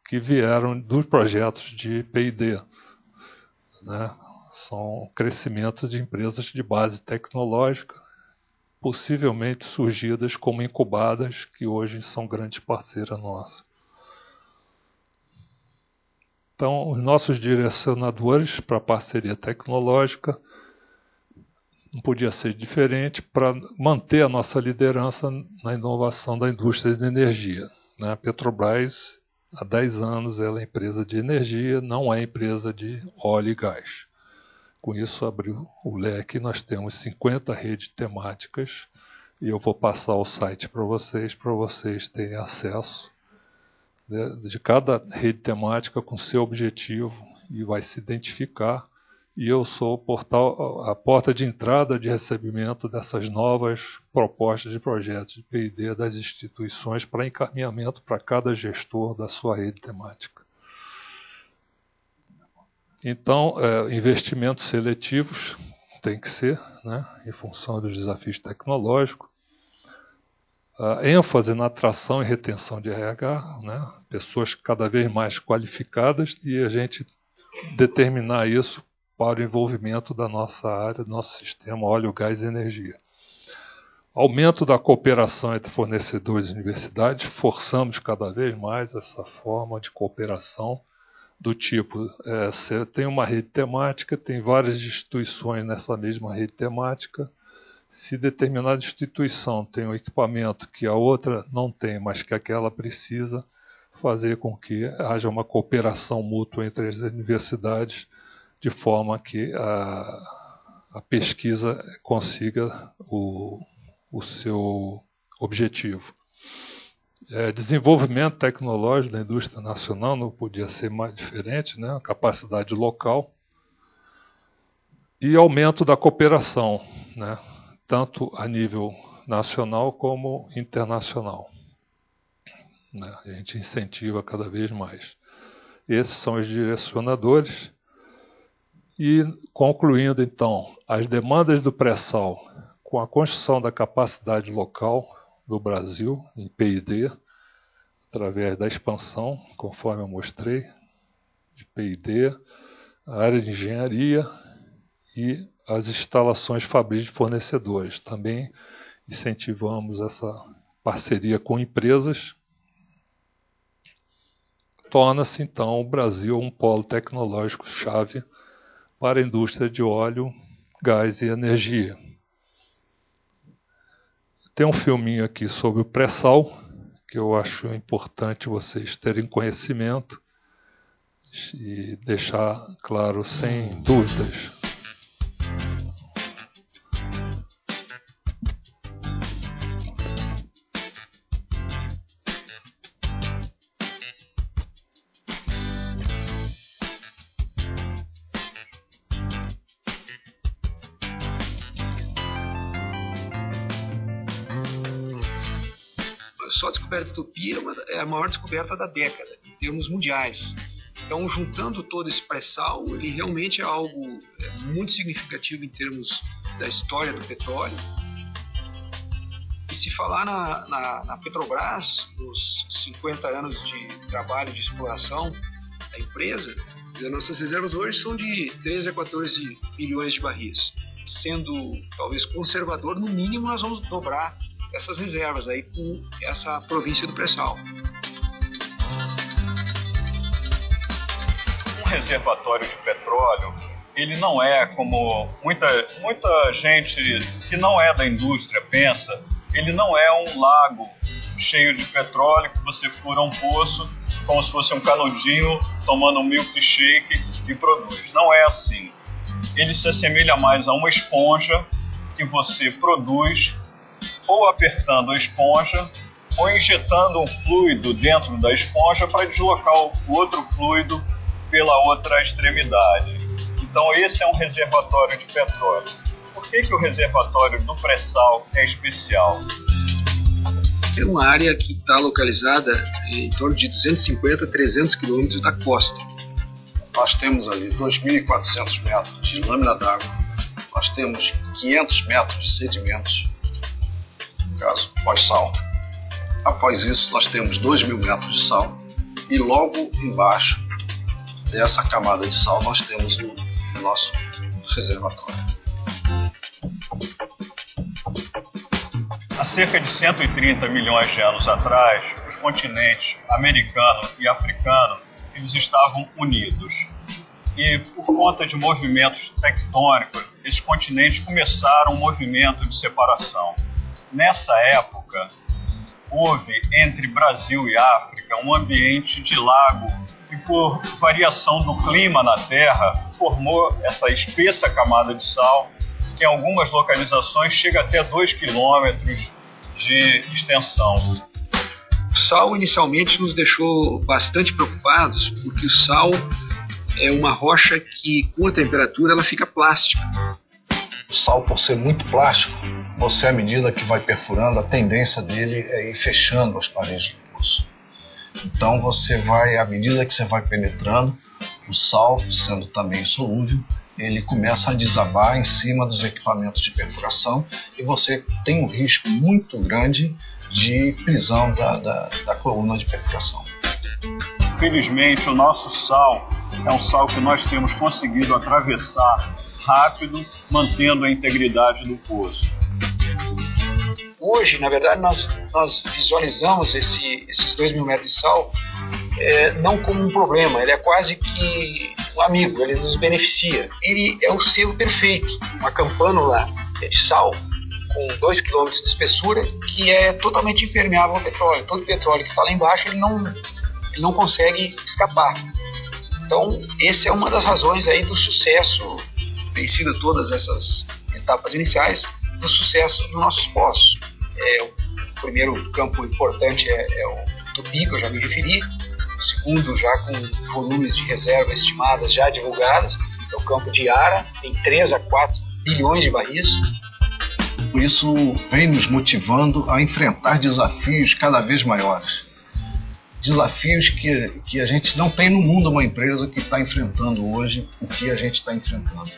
que vieram dos projetos de P&D, né? São crescimentos de empresas de base tecnológica, possivelmente surgidas como incubadas, que hoje são grandes parceiras nossas. Então, os nossos direcionadores para a parceria tecnológica não podia ser diferente para manter a nossa liderança na inovação da indústria de energia. A Petrobras, há 10 anos, ela é empresa de energia, não é empresa de óleo e gás. Com isso, abriu o leque, nós temos 50 redes temáticas, e eu vou passar o site para vocês terem acesso de cada rede temática com seu objetivo, e vai se identificar. E eu sou a porta de entrada de recebimento dessas novas propostas de projetos de P&D das instituições para encaminhamento para cada gestor da sua rede temática. Então, investimentos seletivos tem que ser, né, em função dos desafios tecnológicos. ênfase na atração e retenção de RH, né, pessoas cada vez mais qualificadas, e a gente determinar isso para o envolvimento da nossa área, do nosso sistema óleo, gás e energia. Aumento da cooperação entre fornecedores e universidades, forçamos cada vez mais essa forma de cooperação do tipo, você tem uma rede temática, tem várias instituições nessa mesma rede temática. Se determinada instituição tem um equipamento que a outra não tem, mas que aquela precisa, fazer com que haja uma cooperação mútua entre as universidades, de forma que a pesquisa consiga o seu objetivo. Desenvolvimento tecnológico da indústria nacional não podia ser mais diferente, né? Capacidade local. E aumento da cooperação, né? Tanto a nível nacional como internacional, né? A gente incentiva cada vez mais. Esses são os direcionadores. E, concluindo, então, as demandas do pré-sal com a construção da capacidade local do Brasil, em P&D, através da expansão, conforme eu mostrei, de P&D, a área de engenharia e as instalações fabris de fornecedores. Também incentivamos essa parceria com empresas. Torna-se, então, o Brasil um polo tecnológico-chave para a indústria de óleo, gás e energia. Tem um filminho aqui sobre o pré-sal, que eu acho importante vocês terem conhecimento e deixar claro sem dúvidas. Só a descoberta do Tupi é a maior descoberta da década, em termos mundiais. Então, juntando todo esse pré-sal, ele realmente é algo muito significativo em termos da história do petróleo. E se falar na Petrobras, nos 50 anos de trabalho de exploração da empresa, as nossas reservas hoje são de 13 a 14 milhões de barris. Sendo talvez conservador, no mínimo nós vamos dobrar essas reservas aí com essa província do pré-sal. Um reservatório de petróleo, ele não é como muita gente que não é da indústria pensa, ele não é um lago cheio de petróleo que você fura um poço como se fosse um canudinho tomando um milkshake e produz. Não é assim. Ele se assemelha mais a uma esponja que você produz ou apertando a esponja, ou injetando um fluido dentro da esponja para deslocar o outro fluido pela outra extremidade. Então esse é um reservatório de petróleo. Por que o reservatório do pré-sal é especial? É uma área que está localizada em torno de 250 a 300 quilômetros da costa. Nós temos ali 2.400 metros de lâmina d'água, nós temos 500 metros de sedimentos, no caso, pós-sal. Após isso, nós temos 2.000 metros de sal e logo embaixo dessa camada de sal nós temos o nosso reservatório. Há cerca de 130 milhões de anos atrás, os continentes americano e africano eles estavam unidos. E por conta de movimentos tectônicos, esses continentes começaram um movimento de separação. Nessa época, houve entre Brasil e África um ambiente de lago que, por variação do clima na Terra, formou essa espessa camada de sal, que em algumas localizações chega até 2 quilômetros de extensão. O sal inicialmente nos deixou bastante preocupados, porque o sal é uma rocha que, com a temperatura, ela fica plástica. O sal, por ser muito plástico, você, à medida que vai perfurando, a tendência dele é ir fechando as paredes do poço. Então, você vai, à medida que você vai penetrando, o sal, sendo também solúvel, ele começa a desabar em cima dos equipamentos de perfuração e você tem um risco muito grande de prisão da coluna de perfuração. Felizmente, o nosso sal é um sal que nós temos conseguido atravessar rápido, mantendo a integridade do poço. Hoje, na verdade, nós visualizamos esses 2.000 metros de sal não como um problema, ele é quase que um amigo, ele nos beneficia. Ele é o selo perfeito, uma campânula de sal com 2 km de espessura que é totalmente impermeável ao petróleo. Todo o petróleo que está lá embaixo ele não consegue escapar. Então, essa é uma das razões aí do sucesso, vencidas todas essas etapas iniciais, do sucesso dos nossos poços. O primeiro campo importante é o Tupi, que eu já me referi. O segundo, já com volumes de reserva estimadas já divulgadas, é o campo de Iara, tem 3 a 4 bilhões de barris. Isso vem nos motivando a enfrentar desafios cada vez maiores. Desafios que a gente não tem no mundo uma empresa que está enfrentando hoje o que a gente está enfrentando.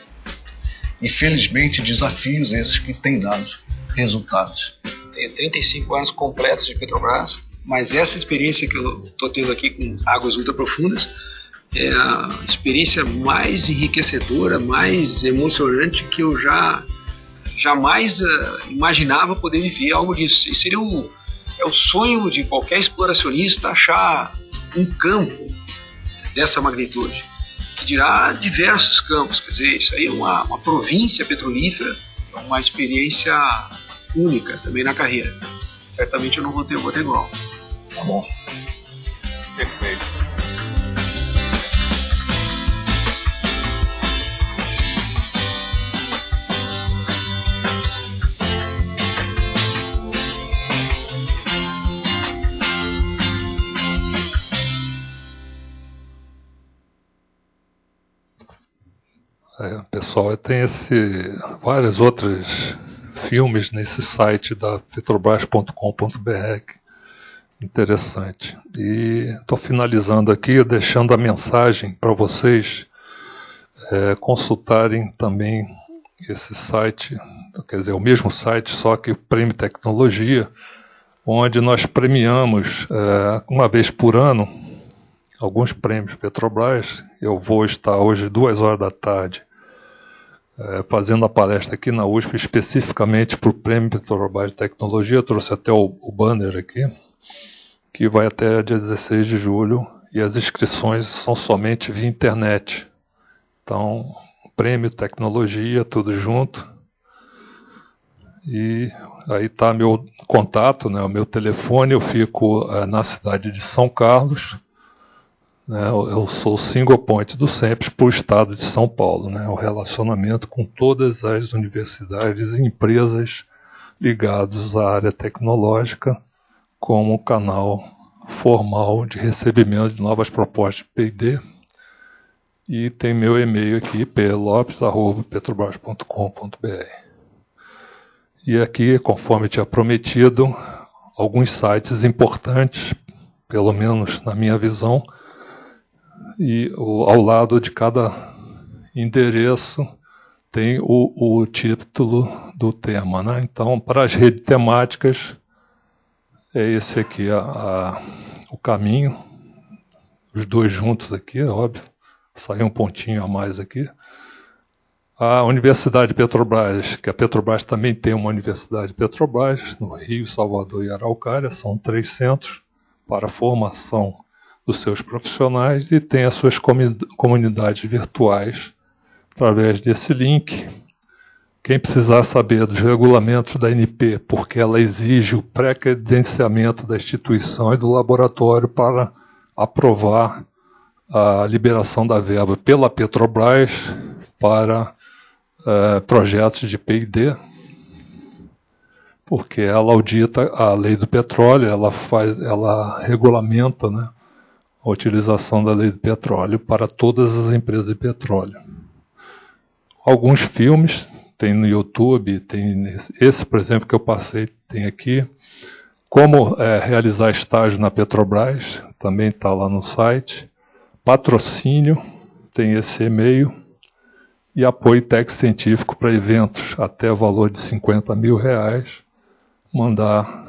E felizmente desafios esses que têm dado resultados. Tenho 35 anos completos de Petrobras, mas essa experiência que eu estou tendo aqui com águas ultraprofundas é a experiência mais enriquecedora, mais emocionante que eu jamais imaginava poder viver algo disso. E seria o sonho de qualquer exploracionista achar um campo dessa magnitude, que dirá diversos campos. Quer dizer, isso aí é uma província petrolífera, é uma experiência única também na carreira. Certamente eu não vou ter igual. Tá bom. Perfeito. Pessoal, tem vários outros filmes nesse site da petrobras.com.br, interessante. E estou finalizando aqui, deixando a mensagem para vocês consultarem também esse site, quer dizer, o mesmo site, só que o Prêmio Tecnologia, onde nós premiamos uma vez por ano alguns prêmios Petrobras. Eu vou estar hoje 2h da tarde fazendo a palestra aqui na USP especificamente para o Prêmio Petrobras de Tecnologia. Eu trouxe até o banner aqui, que vai até dia 16 de julho, e as inscrições são somente via internet. Então, Prêmio Tecnologia, tudo junto. E aí está meu contato, né, o meu telefone. Eu fico na cidade de São Carlos. Eu sou o single point do SEMPES para o estado de São Paulo, o relacionamento com todas as universidades e empresas ligadas à área tecnológica como canal formal de recebimento de novas propostas de P&D. E tem meu e-mail aqui, plopes@petrobras.com.br. E aqui, conforme tinha prometido, alguns sites importantes, pelo menos na minha visão, e ao lado de cada endereço tem o título do tema, Então, para as redes temáticas, é esse aqui o caminho, os dois juntos aqui, óbvio, saiu um pontinho a mais aqui. A Universidade Petrobras, que a Petrobras também tem uma Universidade Petrobras, no Rio, Salvador e Araucária, são 3 centros para a formação dos seus profissionais, e tem as suas comunidades virtuais através desse link. Quem precisar saber dos regulamentos da ANP, porque ela exige o pré-credenciamento da instituição e do laboratório para aprovar a liberação da verba pela Petrobras para projetos de P&D, porque ela audita a lei do petróleo, ela regulamenta, a utilização da lei do petróleo para todas as empresas de petróleo. Alguns filmes tem no YouTube, tem esse, por exemplo, que eu passei, tem aqui. Como realizar estágio na Petrobras, também está lá no site. Patrocínio, tem esse e-mail. E apoio técnico científico para eventos até valor de R$50 mil, mandar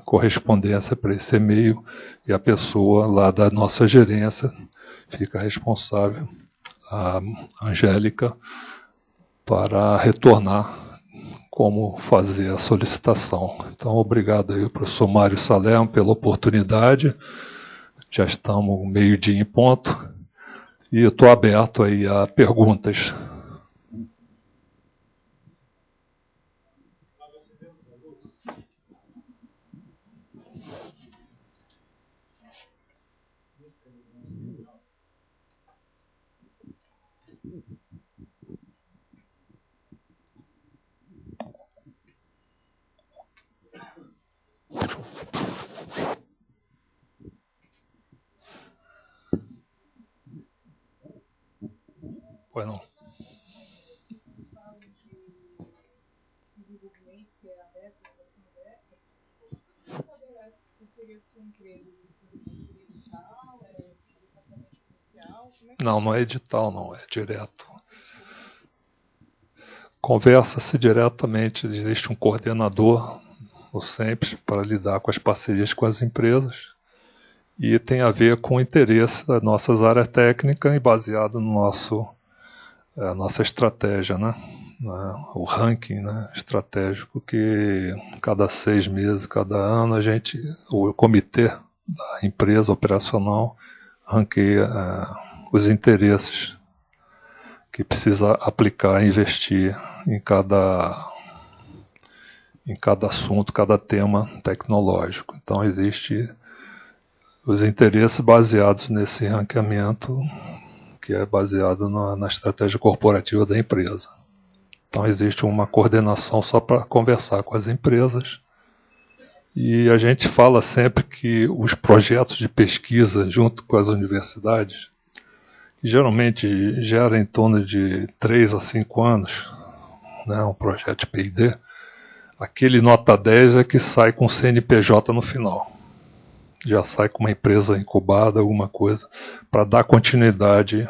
correspondência para esse e-mail, e a pessoa lá da nossa gerência fica responsável, a Angélica, para retornar como fazer a solicitação. Então, obrigado aí ao professor Mário Salerno pela oportunidade. Já estamos meio-dia em ponto, e eu estou aberto aí a perguntas. Pois não. Não, não é edital, não, é direto. Conversa-se diretamente, existe um coordenador, o SEMPES, para lidar com as parcerias com as empresas, e tem a ver com o interesse das nossas áreas técnicas e baseado no nossa estratégia, né? O ranking, né, estratégico, que cada 6 meses, cada ano, o comitê da empresa operacional ranqueia os interesses que precisa aplicar e investir em cada assunto, cada tema tecnológico. Então, existem os interesses baseados nesse ranqueamento, que é baseado na estratégia corporativa da empresa. Então, existe uma coordenação só para conversar com as empresas. E a gente fala sempre que os projetos de pesquisa junto com as universidades, que geralmente geram em torno de 3 a 5 anos, né, um projeto de P&D, aquele nota 10 é que sai com CNPJ no final. Já sai com uma empresa incubada, alguma coisa, para dar continuidade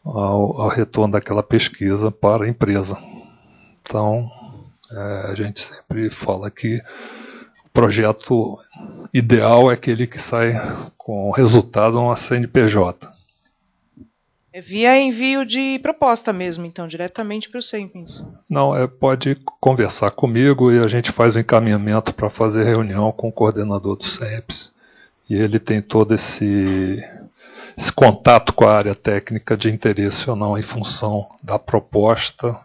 ao retorno daquela pesquisa para a empresa. Então, a gente sempre fala que o projeto ideal é aquele que sai com resultado uma CNPJ. É via envio de proposta mesmo, então, diretamente para o SEMPES. Não, pode conversar comigo e a gente faz o encaminhamento para fazer reunião com o coordenador do SEMPES. E ele tem todo esse contato com a área técnica de interesse ou não em função da proposta.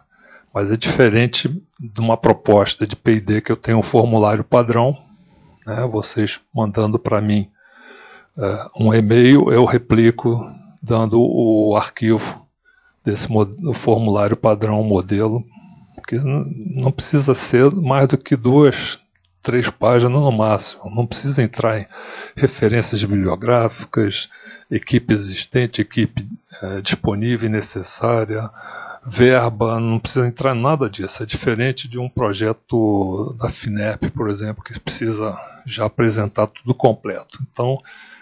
Mas é diferente de uma proposta de P&D que eu tenho um formulário padrão, né, vocês mandando para mim um e-mail, eu replico dando o arquivo desse formulário padrão modelo, que não precisa ser mais do que 2, 3 páginas no máximo, não precisa entrar em referências bibliográficas, equipe existente, equipe disponível e necessária, verba, não precisa entrar em nada disso. É diferente de um projeto da FINEP, por exemplo, que precisa já apresentar tudo completo. Então,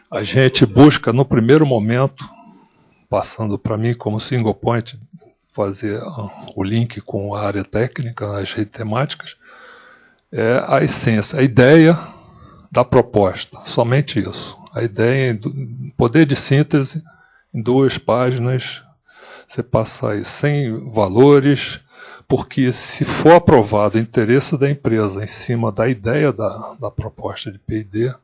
a gente busca no primeiro momento, passando para mim como single point, fazer o link com a área técnica, as redes temáticas, é a essência, a ideia da proposta, somente isso. A ideia, poder de síntese, em 2 páginas, você passa aí sem valores, porque se for aprovado o interesse da empresa em cima da ideia da proposta de P&D,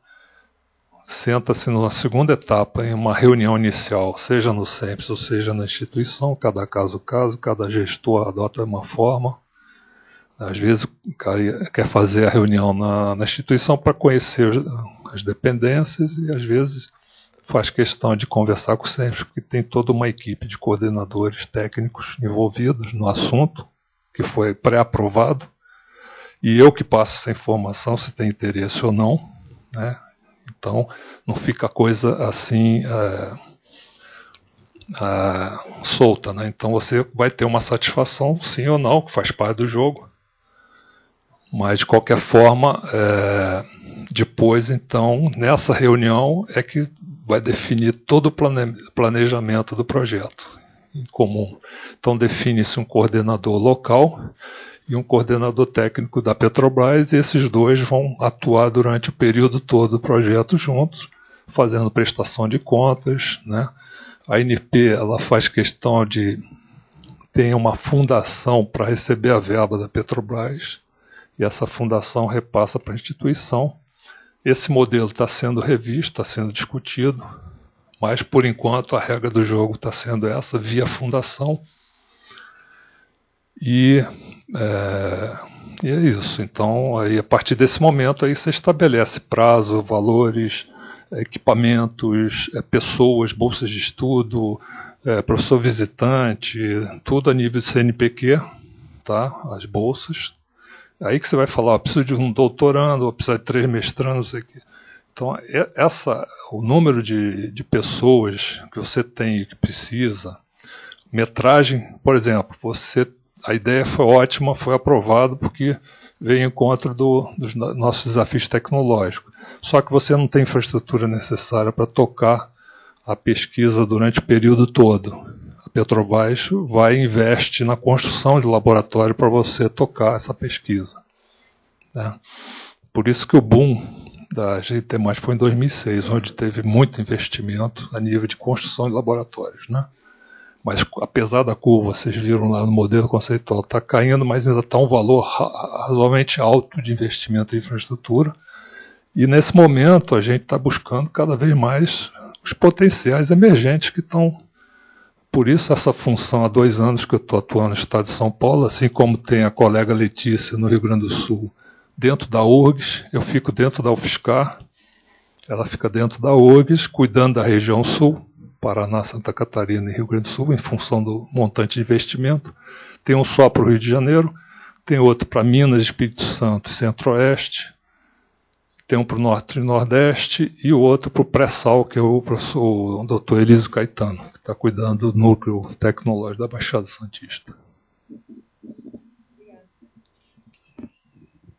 senta-se na segunda etapa, em uma reunião inicial, seja no SEMPES ou seja na instituição, cada caso, cada gestor adota uma forma. Às vezes o cara quer fazer a reunião na instituição para conhecer as dependências e às vezes faz questão de conversar com o SEMPES, porque tem toda uma equipe de coordenadores técnicos envolvidos no assunto, que foi pré-aprovado, e eu que passo essa informação, se tem interesse ou não, né? Então, não fica a coisa assim solta, né? Então você vai ter uma satisfação, sim ou não, que faz parte do jogo. Mas, de qualquer forma, depois, então, nessa reunião é que vai definir todo o planejamento do projeto em comum. Então, define-se um coordenador local e um coordenador técnico da Petrobras, e esses 2 vão atuar durante o período todo do projeto juntos, fazendo prestação de contas, né? A ANP, ela faz questão de ter uma fundação para receber a verba da Petrobras, e essa fundação repassa para a instituição. Esse modelo está sendo revisto, está sendo discutido, mas por enquanto a regra do jogo está sendo essa, via fundação. E é isso. Então, aí, a partir desse momento, aí você estabelece prazo, valores, equipamentos, pessoas, bolsas de estudo, professor visitante, tudo a nível de CNPq, tá? As bolsas. Aí que você vai falar, preciso de um doutorando, preciso de 3 mestrandos, não sei o quê. Então, o número de pessoas que você tem e que precisa, metragem, por exemplo, você a ideia foi ótima, foi aprovado porque veio em encontro dos nossos desafios tecnológicos. Só que você não tem infraestrutura necessária para tocar a pesquisa durante o período todo. A Petrobras vai e investe na construção de laboratório para você tocar essa pesquisa, né? Por isso que o boom da GT+ foi em 2006, onde teve muito investimento a nível de construção de laboratórios, né? Mas apesar da curva, vocês viram lá no modelo conceitual, está caindo, mas ainda está um valor razoavelmente alto de investimento em infraestrutura. E nesse momento a gente está buscando cada vez mais os potenciais emergentes que estão. Por isso essa função, há 2 anos que eu estou atuando no estado de São Paulo, assim como tem a colega Letícia no Rio Grande do Sul, dentro da URGS, eu fico dentro da UFSCar, ela fica dentro da URGS, cuidando da região sul, Paraná, Santa Catarina e Rio Grande do Sul, em função do montante de investimento. Tem um só para o Rio de Janeiro, tem outro para Minas, Espírito Santo e Centro-Oeste, tem um para o Norte e Nordeste e o outro para o pré-sal, que é o professor o Dr. Elísio Caetano, que está cuidando do núcleo tecnológico da Baixada Santista.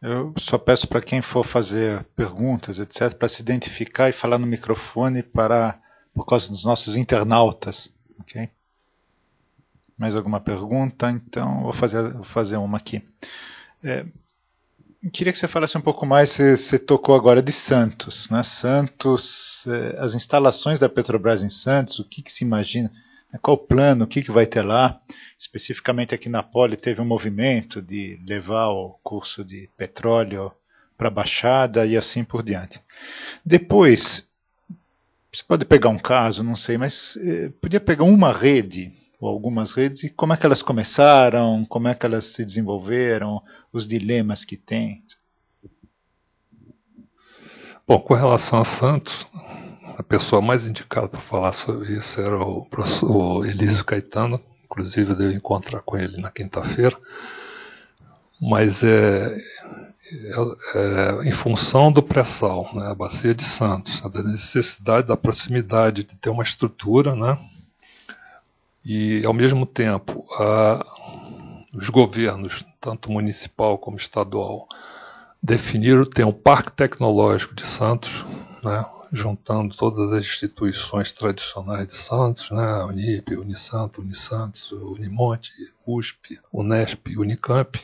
Eu só peço para quem for fazer perguntas, etc., para se identificar e falar no microfone por causa dos nossos internautas. Okay? Mais alguma pergunta? Então, vou fazer uma aqui. Queria que você falasse um pouco mais, você tocou agora de Santos, né? Santos, as instalações da Petrobras em Santos, o que se imagina, qual o plano, o que vai ter lá? Especificamente aqui na Poli teve um movimento de levar o curso de petróleo para a Baixada e assim por diante. Depois, você pode pegar um caso, não sei, mas podia pegar uma rede ou algumas redes e como é que elas começaram, como é que elas se desenvolveram, os dilemas que tem. Bom, com relação a Santos, a pessoa mais indicada para falar sobre isso era o professor Elísio Caetano, inclusive eu devo encontrar com ele na quinta-feira, mas em função do pré-sal, né, a bacia de Santos, da necessidade da proximidade de ter uma estrutura, né, e ao mesmo tempo os governos, tanto municipal como estadual, definiram ter um parque tecnológico de Santos, né, juntando todas as instituições tradicionais de Santos, né, Unip, Unisanto, Unisantos, Unimonte, USP, Unesp, Unicamp,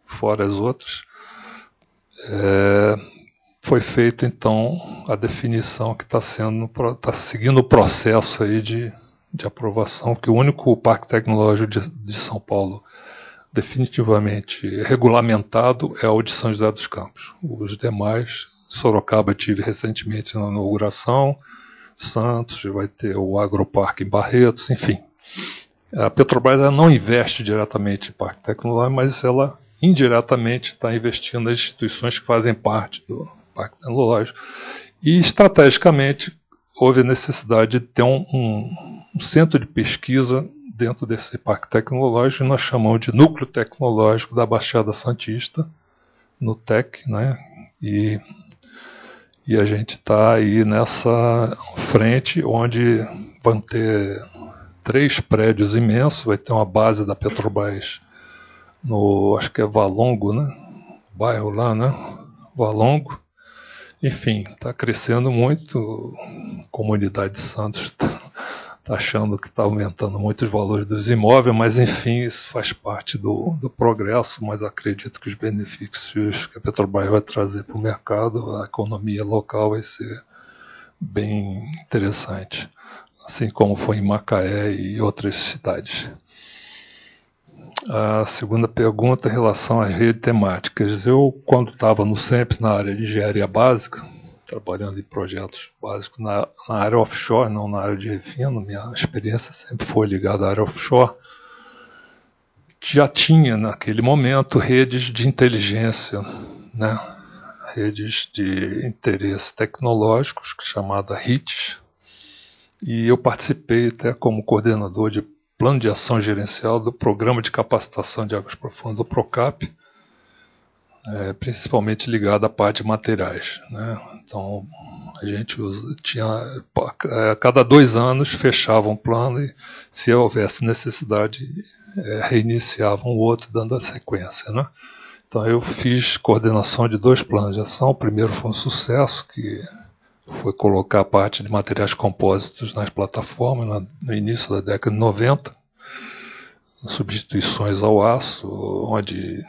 fora as outras. Foi feito então a definição que está seguindo o processo aí de aprovação, que o único parque tecnológico de São Paulo definitivamente regulamentado é o de São José dos Campos. Os demais, Sorocaba tive recentemente na inauguração, Santos vai ter o Agroparque em Barretos, enfim. A Petrobras não investe diretamente em parque tecnológico, mas ela indiretamente está investindo nas instituições que fazem parte do parque tecnológico. E estrategicamente houve a necessidade de ter um centro de pesquisa dentro desse parque tecnológico, nós chamamos de Núcleo Tecnológico da Baixada Santista, no TEC, né? E a gente está aí nessa frente, onde vão ter 3 prédios imensos, vai ter uma base da Petrobras acho que é Valongo, né? Bairro lá, né? Valongo. Enfim, está crescendo muito, a comunidade de Santos está achando que está aumentando muito os valores dos imóveis, mas enfim, isso faz parte do progresso, mas acredito que os benefícios que a Petrobras vai trazer para o mercado, a economia local vai ser bem interessante, assim como foi em Macaé e outras cidades. A segunda pergunta em relação às redes temáticas. Eu, quando estava no SEMPES, na área de engenharia básica, trabalhando em projetos básicos na área offshore, não na área de refino, minha experiência sempre foi ligada à área offshore, já tinha naquele momento redes de inteligência, né? Redes de interesse tecnológicos, chamada RITs, e eu participei até como coordenador de Plano de Ação Gerencial do Programa de Capacitação de Águas Profundas do PROCAP, principalmente ligada à parte de materiais, né? Então, a gente a cada 2 anos fechava um plano e, se houvesse necessidade, reiniciava um outro, dando a sequência, né? Então, eu fiz coordenação de 2 planos de ação. O primeiro foi um sucesso, que foi colocar a parte de materiais compósitos nas plataformas no início da década de 90, substituições ao aço, onde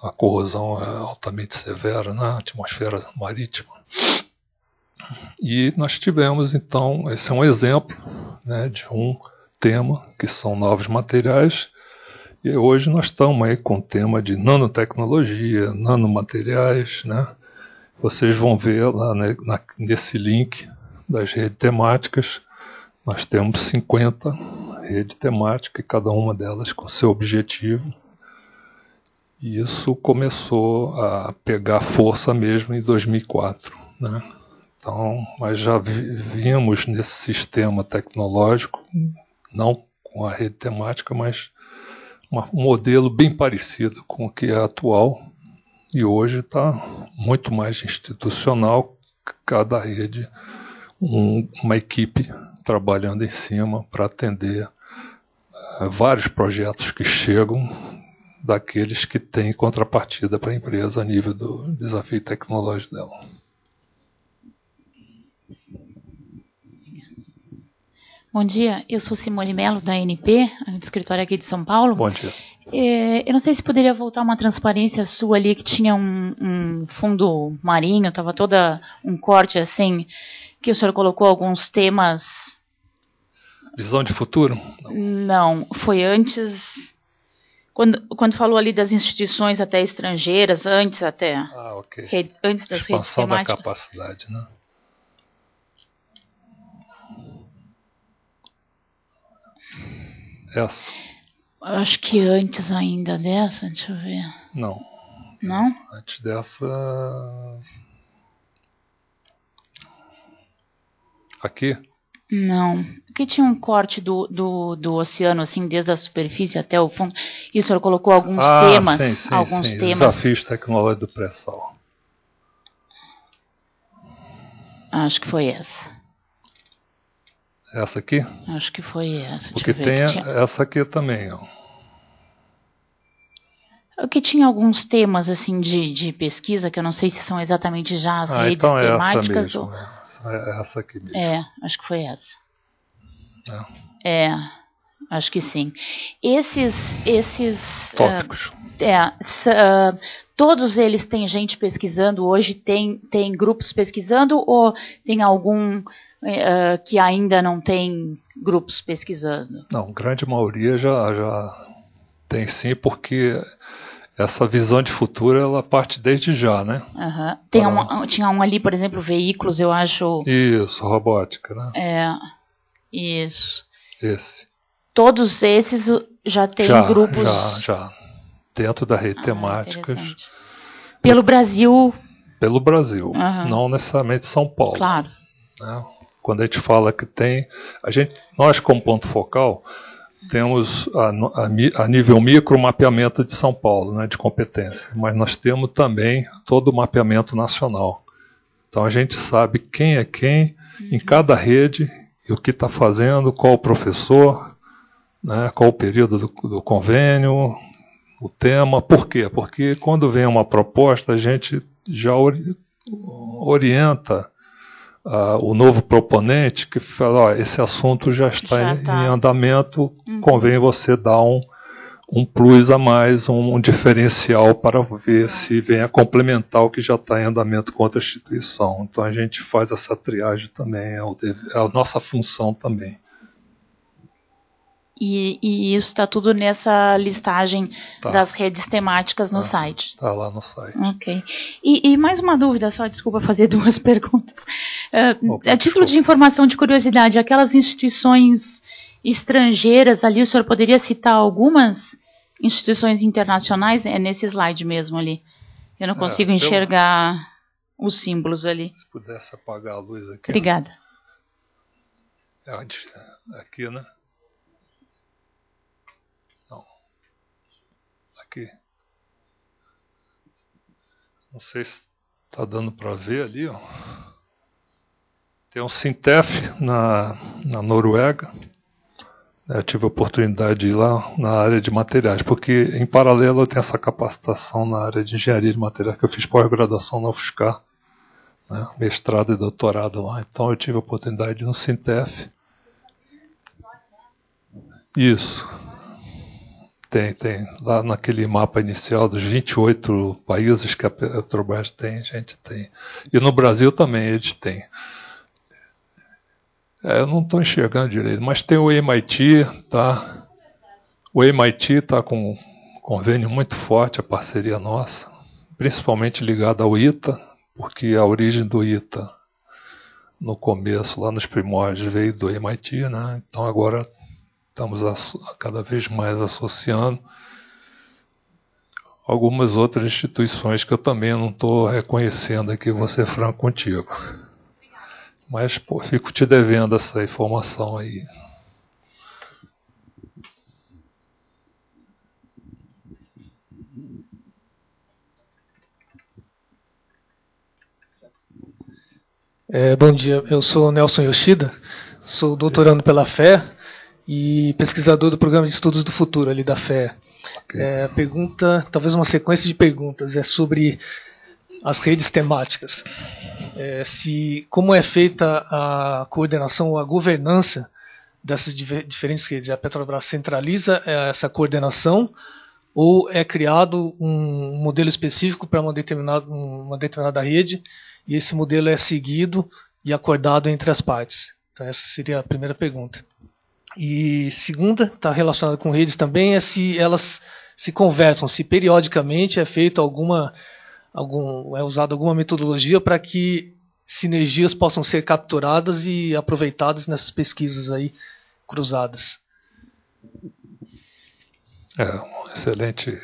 a corrosão é altamente severa na atmosfera marítima. E nós tivemos, então, esse é um exemplo, né, de um tema, que são novos materiais, e hoje nós estamos aí com o tema de nanotecnologia, nanomateriais, né? Vocês vão ver lá, né, nesse link das redes temáticas, nós temos 50 redes temáticas, e cada uma delas com seu objetivo. E isso começou a pegar força mesmo em 2004, né? Então, mas já vimos nesse sistema tecnológico, não com a rede temática, mas um modelo bem parecido com o que é atual, e hoje está muito mais institucional, cada rede, uma equipe trabalhando em cima para atender vários projetos que chegam daqueles que têm contrapartida para a empresa a nível do desafio tecnológico dela. Bom dia, eu sou Simone Mello, da ANP, do escritório aqui de São Paulo. Bom dia. Eu não sei se poderia voltar uma transparência sua ali, que tinha um fundo marinho, estava toda um corte assim, que o senhor colocou alguns temas... Visão de futuro? Não, foi antes... Quando falou ali das instituições até estrangeiras, antes até... Ok. Antes das expansão redes temáticas. da capacidade, né? Essa? Acho que antes ainda dessa, deixa eu ver. Não. Não? Antes dessa... Aqui? Não. Porque tinha um corte do oceano, assim, desde a superfície até o fundo. E o senhor colocou alguns temas. Sim, alguns sim. temas. Desafios tecnológicos do pré-sal. Acho que foi essa. Essa aqui? Acho que foi essa. Porque tem essa aqui também, ó. O que tinha alguns temas assim de pesquisa, que eu não sei se são exatamente já as redes então temáticas. Essa mesmo, é essa aqui mesmo. Acho que foi essa. Acho que sim. Esses tópicos. Todos eles têm gente pesquisando hoje, tem grupos pesquisando, ou tem algum que ainda não tem grupos pesquisando? Não, grande maioria já tem sim, porque essa visão de futuro, ela parte desde já, né? Tinha um ali, por exemplo, veículos, eu acho... Isso, robótica, né? Isso. Esse. Todos esses já tem grupos... Já. Dentro da rede temáticas. Pelo Brasil... Pelo Brasil, não necessariamente São Paulo. Claro. Né? Quando a gente fala que tem... Nós, como ponto focal, temos a nível micro o mapeamento de São Paulo, né, de competência, mas nós temos também todo o mapeamento nacional. Então a gente sabe quem é quem em cada rede e o que está fazendo, qual o professor, né, qual o período do convênio, o tema. Por quê? Porque quando vem uma proposta, a gente já orienta o novo proponente, que fala, esse assunto já está em andamento, convém você dar um plus a mais, um diferencial para ver se vem a complementar o que já está em andamento com outra instituição. Então a gente faz essa triagem também, é a nossa função também. E isso está tudo nessa listagem das redes temáticas no site. Está lá no site. Ok. E mais uma dúvida só, desculpa fazer 2 perguntas. A título de informação, de curiosidade, aquelas instituições estrangeiras ali, o senhor poderia citar algumas instituições internacionais? É nesse slide mesmo ali. Eu não consigo enxergar os símbolos ali. Se pudesse apagar a luz aqui. Obrigada. Aqui, né? Não. Aqui. Não sei se está dando para ver ali, ó. Tem um Sintef na Noruega. Eu tive a oportunidade de ir lá na área de materiais, porque em paralelo eu tenho essa capacitação na área de engenharia de materiais, que eu fiz pós-graduação na UFSCar, né, mestrado e doutorado lá. Então eu tive a oportunidade de ir no Sintef. Isso. Tem. Lá naquele mapa inicial dos 28 países que a Petrobras tem, a gente tem. E no Brasil também eles têm. Eu não estou enxergando direito, mas tem o MIT, tá? O MIT está com um convênio muito forte, a parceria nossa, principalmente ligada ao ITA, porque a origem do ITA, no começo, lá nos primórdios, veio do MIT, né? Então agora estamos cada vez mais associando algumas outras instituições que eu também não estou reconhecendo aqui, vou ser franco contigo. Mas, pô, fico te devendo essa informação aí. Bom dia, eu sou Nelson Yoshida, sou doutorando pela FE e pesquisador do Programa de Estudos do Futuro ali da FE. Okay. A pergunta, talvez uma sequência de perguntas, é sobre as redes temáticas. Como é feita a coordenação ou a governança dessas diferentes redes? A Petrobras centraliza essa coordenação ou é criado um modelo específico para uma determinada rede e esse modelo é seguido e acordado entre as partes? Então essa seria a primeira pergunta. E segunda, está relacionada com redes também, é se elas se conversam, se periodicamente é feito é usada alguma metodologia para que sinergias possam ser capturadas e aproveitadas nessas pesquisas aí cruzadas. Uma excelente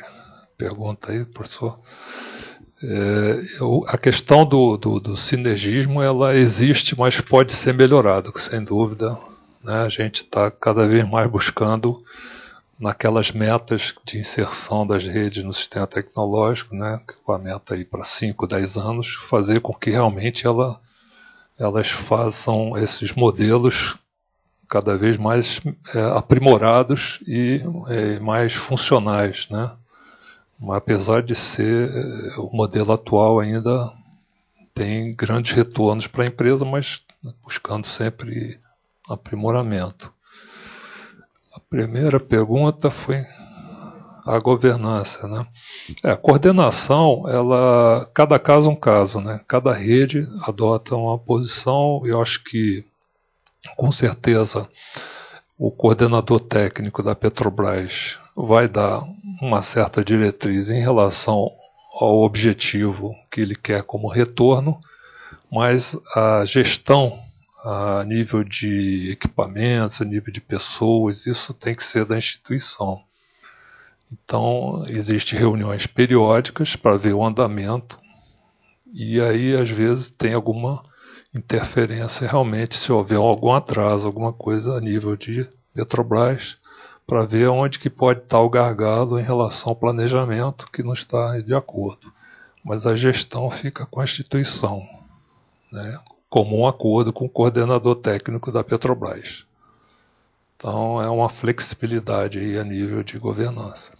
pergunta aí, professor. A questão do sinergismo, ela existe, mas pode ser melhorado, sem dúvida, né? A gente está cada vez mais buscando naquelas metas de inserção das redes no sistema tecnológico, né, com a meta aí para 5, 10 anos, fazer com que realmente elas façam esses modelos cada vez mais aprimorados e mais funcionais, né? Mas apesar de ser o modelo atual ainda tem grandes retornos para a empresa, mas buscando sempre aprimoramento. A primeira pergunta foi a governança, né? A coordenação, cada caso é um caso, né? Cada rede adota uma posição e eu acho que, com certeza, o coordenador técnico da Petrobras vai dar uma certa diretriz em relação ao objetivo que ele quer como retorno, mas a gestão a nível de equipamentos, a nível de pessoas, isso tem que ser da instituição. Então, existem reuniões periódicas para ver o andamento e aí, às vezes, tem alguma interferência realmente, se houver algum atraso, alguma coisa a nível de Petrobras, para ver onde que pode estar o gargalo em relação ao planejamento que não está de acordo. Mas a gestão fica com a instituição, né? Comum acordo com o coordenador técnico da Petrobras. Então, é uma flexibilidade aí a nível de governança.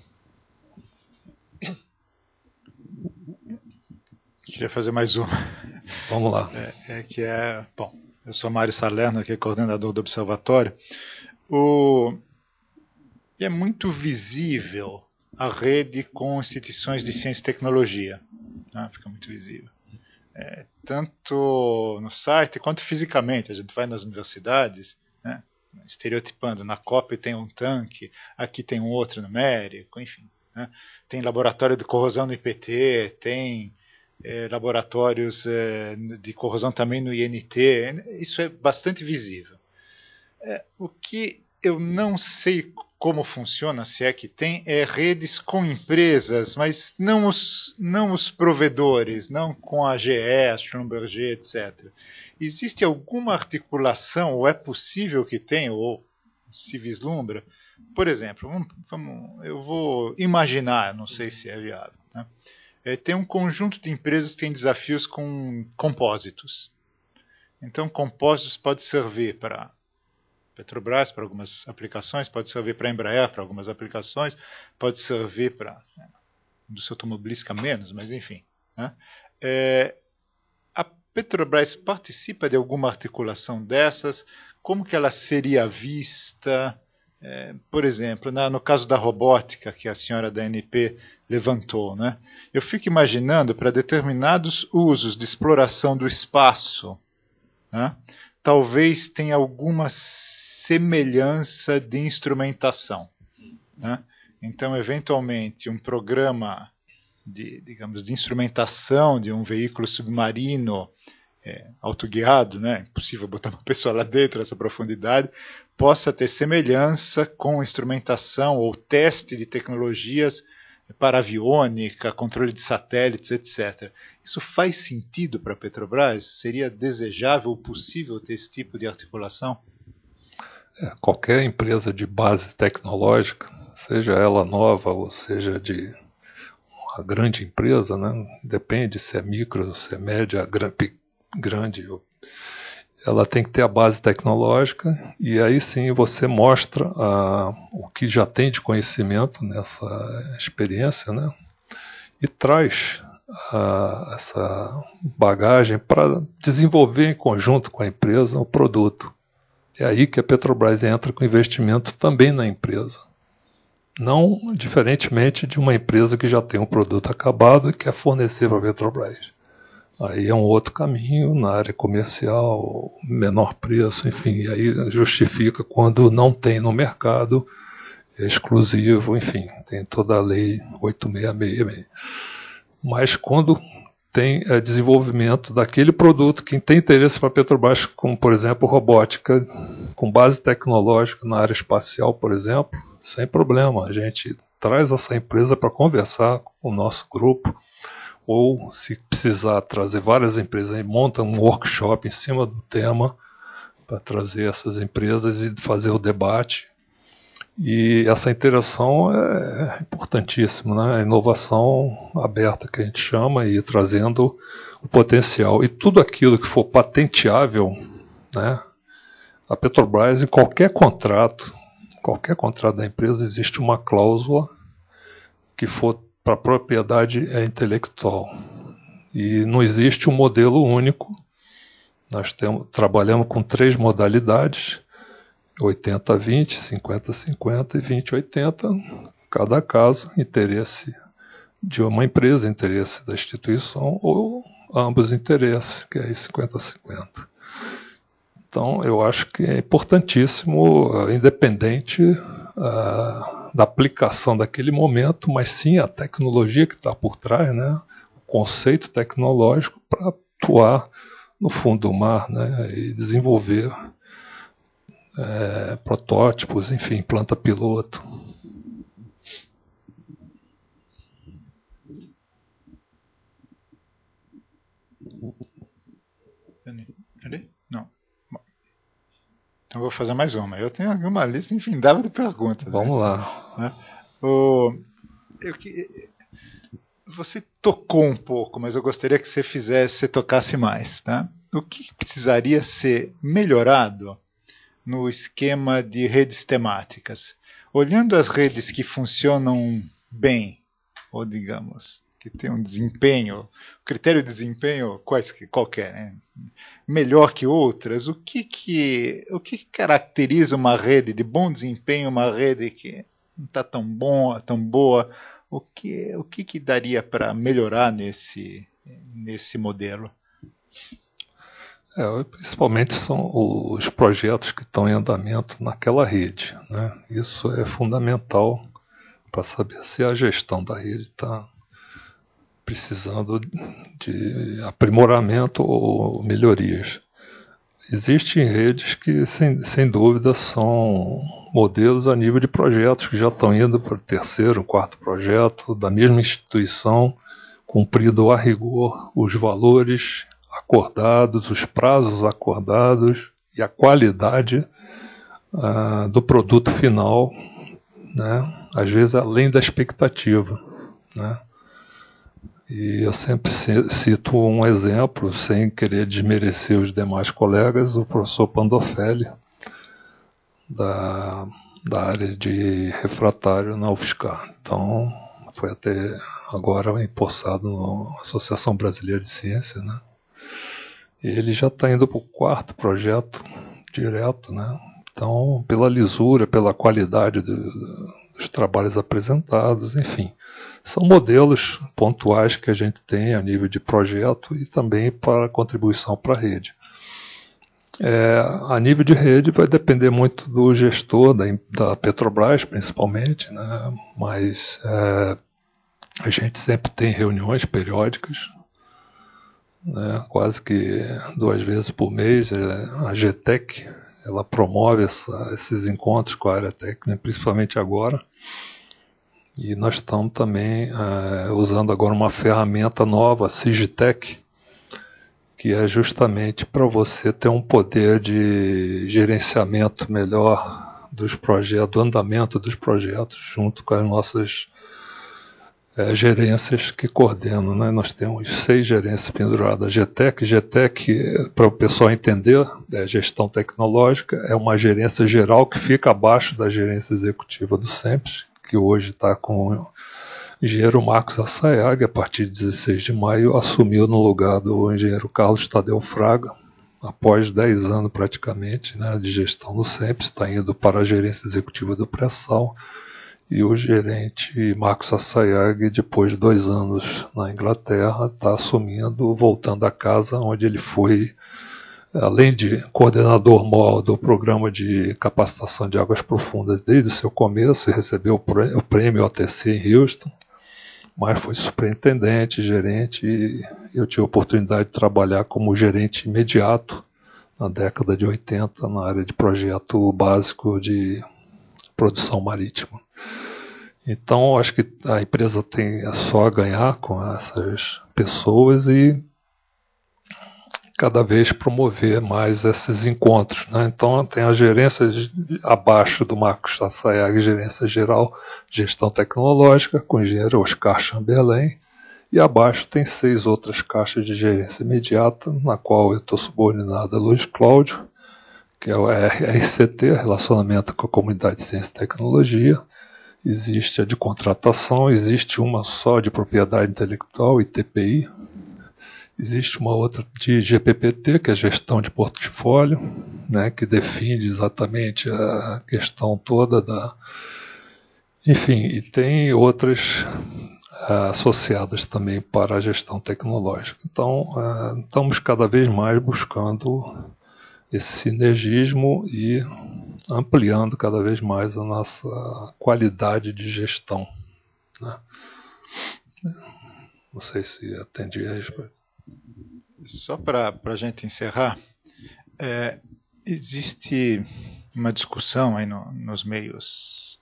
Queria fazer mais uma. Vamos lá. Bom, eu sou Mário Salerno, aqui coordenador do Observatório. E é muito visível a rede com instituições de ciência e tecnologia. Né? Fica muito visível. Tanto no site quanto fisicamente. A gente vai nas universidades, né, estereotipando, na COP tem um tanque, aqui tem um outro numérico, enfim. Né, tem laboratório de corrosão no IPT, tem laboratórios de corrosão também no INT, isso é bastante visível. O que eu não sei como funciona, se é que tem, redes com empresas, mas não os provedores, não com a GE, a Schlumberger, etc. Existe alguma articulação, ou é possível que tenha, ou se vislumbra? Por exemplo, eu vou imaginar, não sei se é viável, né? tem um conjunto de empresas que tem desafios com compósitos. Então, compósitos pode servir para Petrobras, para algumas aplicações, pode servir para a Embraer, para algumas aplicações, pode servir para a indústria automobilística menos, mas enfim. Né? A Petrobras participa de alguma articulação dessas? Como que ela seria vista? Por exemplo, no caso da robótica que a senhora da ANP levantou, né? Eu fico imaginando para determinados usos de exploração do espaço, né? Talvez tenha alguma semelhança de instrumentação, né? Então, eventualmente, um programa de instrumentação de um veículo submarino autoguiado, né? Impossível botar uma pessoa lá dentro nessa profundidade, possa ter semelhança com instrumentação ou teste de tecnologias para aviônica, controle de satélites, etc. Isso faz sentido para a Petrobras? Seria desejável ou possível ter esse tipo de articulação? Qualquer empresa de base tecnológica, seja ela nova ou seja de uma grande empresa, né? Depende se é micro, se é média, grande, ela tem que ter a base tecnológica, e aí sim você mostra o que já tem de conhecimento nessa experiência, né? E traz essa bagagem para desenvolver em conjunto com a empresa o produto. É aí que a Petrobras entra com investimento também na empresa. Não diferentemente de uma empresa que já tem um produto acabado e quer fornecer para a Petrobras. Aí é um outro caminho na área comercial, menor preço, enfim, e aí justifica quando não tem no mercado, é exclusivo, enfim, tem toda a lei 8666. Mas quando tem desenvolvimento daquele produto que tem interesse para a Petrobras, como por exemplo robótica, com base tecnológica na área espacial, por exemplo, sem problema, a gente traz essa empresa para conversar com o nosso grupo, ou se precisar trazer várias empresas, e monta um workshop em cima do tema para trazer essas empresas e fazer o debate. E essa interação é importantíssima, né? A inovação aberta que a gente chama, e trazendo o potencial. E tudo aquilo que for patenteável, né? A Petrobras, em qualquer contrato da empresa, existe uma cláusula que for para propriedade intelectual. E não existe um modelo único. Nós trabalhamos com 3 modalidades, 80-20, 50-50 e 20-80. Cada caso, interesse de uma empresa, interesse da instituição, ou ambos interesses, que é 50-50. Então, eu acho que é importantíssimo, independente da aplicação daquele momento, mas sim a tecnologia que está por trás, né? O conceito tecnológico para atuar no fundo do mar, né? E desenvolver protótipos, enfim, planta piloto. Ali? Não. Então vou fazer mais uma. Eu tenho uma lista infindável de perguntas. Vamos lá. Né? Você tocou um pouco, mas eu gostaria que você tocasse mais. Tá? O que precisaria ser melhorado no esquema de redes temáticas? Olhando as redes que funcionam bem, ou digamos, que tem um desempenho, o critério de desempenho qualquer, né? Melhor que outras, o que caracteriza uma rede de bom desempenho, uma rede que não está tão boa, o que daria para melhorar nesse modelo? Principalmente são os projetos que estão em andamento naquela rede, né? Isso é fundamental para saber se a gestão da rede está precisando de aprimoramento ou melhorias. Existem redes que, sem dúvida, são modelos a nível de projetos que já estão indo para o 3º, 4º projeto da mesma instituição, cumprindo a rigor os valores acordados, os prazos acordados e a qualidade do produto final, né? Às vezes além da expectativa, né? E eu sempre cito um exemplo, sem querer desmerecer os demais colegas, o professor Pandofelli, da área de refratário na UFSCar. Então, foi até agora empossado na Associação Brasileira de Ciência, né? E ele já está indo para o 4º projeto direto, né? Então, pela lisura, pela qualidade dos trabalhos apresentados, enfim. São modelos pontuais que a gente tem a nível de projeto e também para contribuição para a rede. A nível de rede vai depender muito do gestor da Petrobras, principalmente, né? Mas a gente sempre tem reuniões periódicas, né? Quase que 2 vezes por mês. A GTEC, ela promove esses encontros com a área técnica, principalmente agora. E nós estamos também usando agora uma ferramenta nova, a Sigitec, que é justamente para você ter um poder de gerenciamento melhor dos projetos, do andamento dos projetos, junto com as nossas gerências que coordenam, né? Nós temos 6 gerências penduradas. GTEC, para o pessoal entender, é gestão tecnológica, é uma gerência geral que fica abaixo da gerência executiva do SEMPES, que hoje está com o engenheiro Marcos Assayag, a partir de 16 de maio, assumiu no lugar do engenheiro Carlos Tadeu Fraga, após 10 anos praticamente, né, de gestão do SEMPES, está indo para a gerência executiva do pré-sal, e o gerente Marcos Assayag, depois de 2 anos na Inglaterra, está assumindo, voltando a casa, onde ele foi, além de coordenador maior do programa de capacitação de águas profundas desde o seu começo, e recebeu o prêmio OTC em Houston, mas foi superintendente, gerente, e eu tive a oportunidade de trabalhar como gerente imediato na década de 80 na área de projeto básico de produção marítima. Então, acho que a empresa tem só a ganhar com essas pessoas e cada vez promover mais esses encontros, né? Então, tem a gerência abaixo do Marcos Assayag, gerência geral, gestão tecnológica, com o engenheiro Oscar Chamberlain, e abaixo tem 6 outras caixas de gerência imediata, na qual eu estou subordinado a Luiz Cláudio, que é o RCT, Relacionamento com a Comunidade de Ciência e Tecnologia. Existe a de contratação, existe uma só de propriedade intelectual, ITPI. Existe uma outra de GPPT, que é Gestão de Portfólio, né, que define exatamente a questão toda da... Enfim, e tem outras associadas também para a gestão tecnológica. Então, estamos cada vez mais buscando esse sinergismo e ampliando cada vez mais a nossa qualidade de gestão, né? Não sei se atendi a resposta. Só para a gente encerrar, existe uma discussão aí nos meios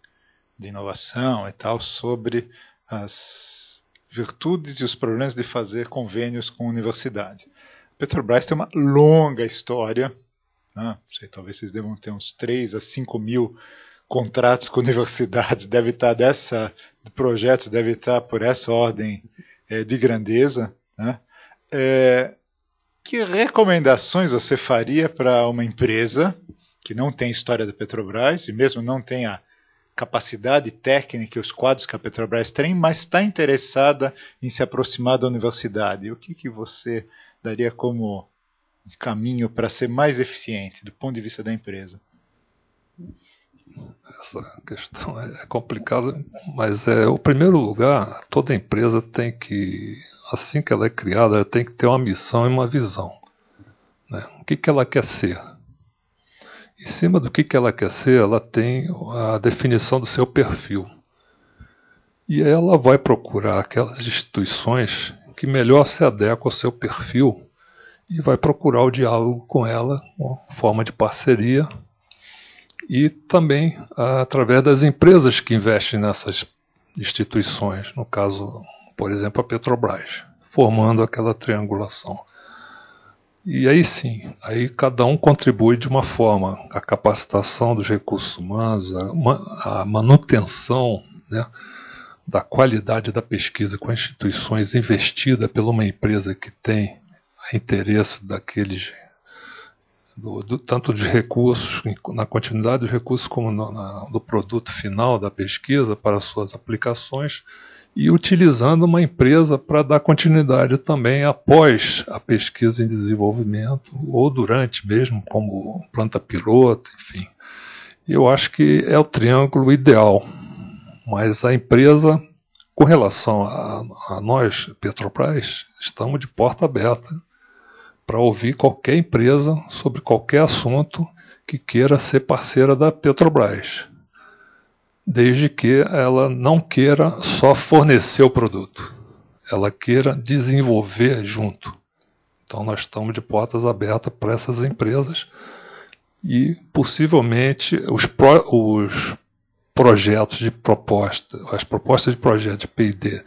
de inovação e tal sobre as virtudes e os problemas de fazer convênios com a universidade. A Petrobras tem uma longa história, não sei, talvez vocês devam ter uns 3 a 5 mil contratos com universidades, deve estar projetos deve estar por essa ordem de grandeza, né? Que recomendações você faria para uma empresa que não tem história da Petrobras e mesmo não tem a capacidade técnica e os quadros que a Petrobras tem, mas está interessada em se aproximar da universidade? O que você daria como caminho para ser mais eficiente do ponto de vista da empresa? Essa questão é complicada, mas o primeiro lugar, toda empresa tem que, assim que ela é criada, ela tem que ter uma missão e uma visão, né? O que ela quer ser? Em cima do que ela quer ser, ela tem a definição do seu perfil. E ela vai procurar aquelas instituições que melhor se adequam ao seu perfil e vai procurar o diálogo com ela, uma forma de parceria, e também através das empresas que investem nessas instituições, no caso, por exemplo, a Petrobras, formando aquela triangulação. E aí sim, aí cada um contribui de uma forma, a capacitação dos recursos humanos, a manutenção, né, da qualidade da pesquisa com as instituições investida por uma empresa que tem interesse daqueles, tanto de recursos, na continuidade dos recursos, como do produto final da pesquisa para suas aplicações, e utilizando uma empresa para dar continuidade também após a pesquisa em desenvolvimento, ou durante mesmo, como planta piloto, enfim. Eu acho que é o triângulo ideal, mas a empresa, com relação a nós, Petrobras, estamos de porta aberta para ouvir qualquer empresa sobre qualquer assunto que queira ser parceira da Petrobras, desde que ela não queira só fornecer o produto, ela queira desenvolver junto. Então nós estamos de portas abertas para essas empresas e possivelmente os projetos de proposta, as propostas de projeto de P&D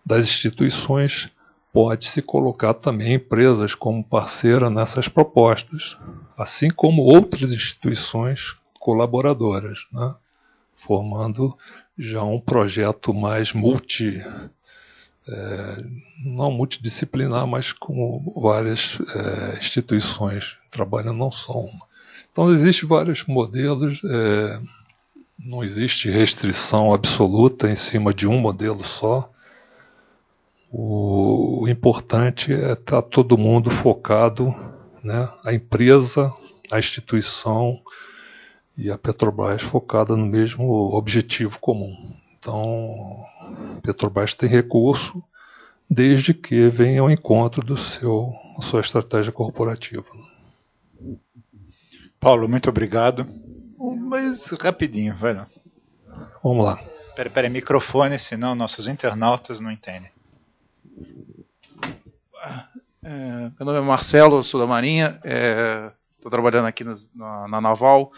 das instituições, pode-se colocar também empresas como parceira nessas propostas, assim como outras instituições colaboradoras, né? Formando já um projeto mais não multidisciplinar, mas com várias instituições trabalhando, não só uma. Então existem vários modelos, não existe restrição absoluta em cima de um modelo só. O importante é estar todo mundo focado, né? A empresa, a instituição e a Petrobras focada no mesmo objetivo comum. Então, a Petrobras tem recurso desde que venha ao encontro da sua estratégia corporativa. Paulo, muito obrigado. Mas rapidinho, vai lá. Vamos lá. Espera, microfone, senão nossos internautas não entendem. Meu nome é Marcelo, sou da Marinha, estou trabalhando aqui na Naval.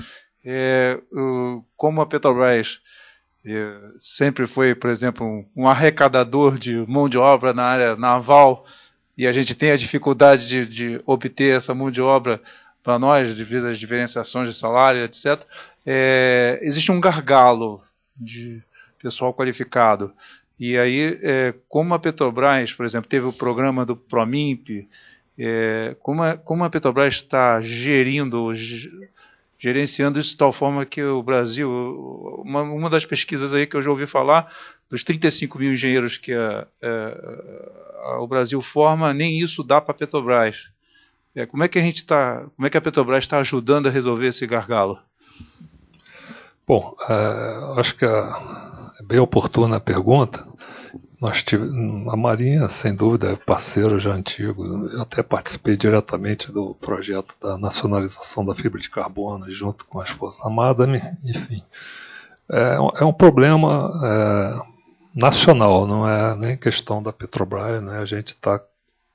Como a Petrobras sempre foi, por exemplo, um arrecadador de mão de obra na área naval, e a gente tem a dificuldade de obter essa mão de obra para nós, devido às diferenciações de salário, etc., existe um gargalo de pessoal qualificado. E aí, como a Petrobras, por exemplo, teve o programa do PROMIMP, como a Petrobras está gerenciando isso de tal forma que o Brasil, uma das pesquisas aí que eu já ouvi falar, dos 35 mil engenheiros que o Brasil forma, nem isso dá para a Petrobras. Como é que a Petrobras está ajudando a resolver esse gargalo? Bom, acho que é bem oportuna a pergunta. A Marinha, sem dúvida, é parceiro já antigo. Eu até participei diretamente do projeto da nacionalização da fibra de carbono, junto com as Forças Armadas, enfim. É um problema nacional, não é nem questão da Petrobras, né? A gente está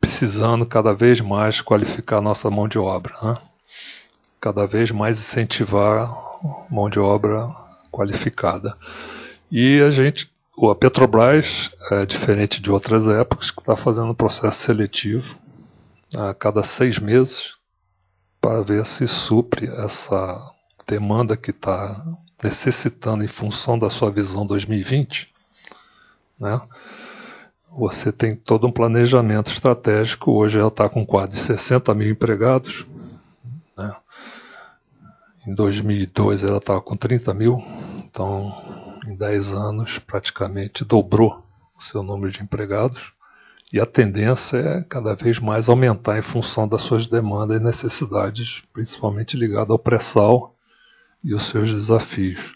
precisando cada vez mais qualificar a nossa mão de obra, né? Cada vez mais incentivar mão de obra qualificada. E a Petrobras, diferente de outras épocas, que está fazendo um processo seletivo a cada 6 meses para ver se supre essa demanda que está necessitando em função da sua visão 2020, né? Você tem todo um planejamento estratégico. Hoje ela está com quase 60 mil empregados, né? Em 2002 ela estava com 30 mil, então em 10 anos praticamente dobrou o seu número de empregados, e a tendência é cada vez mais aumentar em função das suas demandas e necessidades, principalmente ligado ao pré-sal e os seus desafios.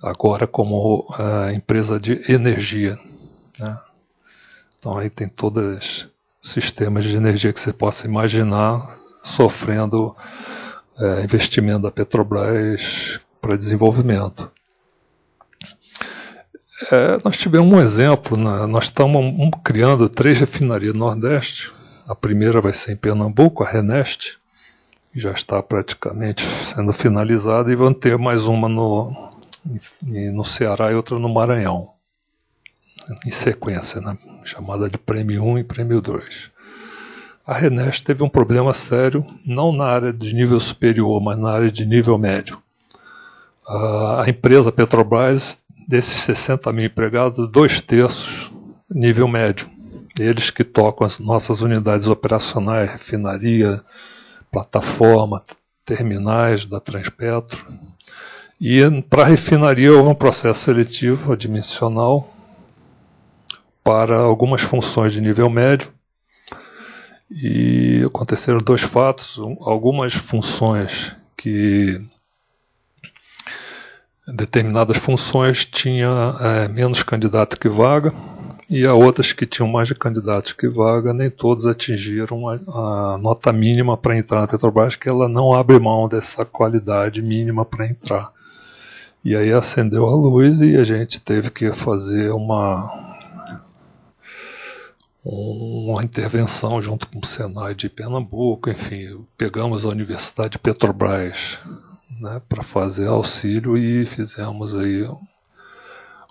Agora como empresa de energia, né? Então aí tem todos os sistemas de energia que você possa imaginar sofrendo investimento da Petrobras para desenvolvimento. Nós tivemos um exemplo, né? Nós estamos criando 3 refinarias no Nordeste. A primeira vai ser em Pernambuco, a Reneste, que já está praticamente sendo finalizada, e vão ter mais uma no Ceará e outra no Maranhão, em sequência, né? Chamada de Prêmio 1 e Prêmio 2. A Reneste teve um problema sério, não na área de nível superior, mas na área de nível médio. A empresa Petrobras desses 60 mil empregados, 2/3 nível médio. Eles que tocam as nossas unidades operacionais, refinaria, plataforma, terminais da Transpetro. E para a refinaria houve um processo seletivo admissional para algumas funções de nível médio. E aconteceram 2 fatos. Algumas funções determinadas funções tinha menos candidato que vaga, e há outras que tinham mais de candidatos que vaga. Nem todos atingiram a nota mínima para entrar na Petrobras, que ela não abre mão dessa qualidade mínima para entrar. E aí acendeu a luz e a gente teve que fazer uma intervenção junto com o Senai de Pernambuco. Enfim, pegamos a Universidade de Petrobras, né, para fazer auxílio, e fizemos aí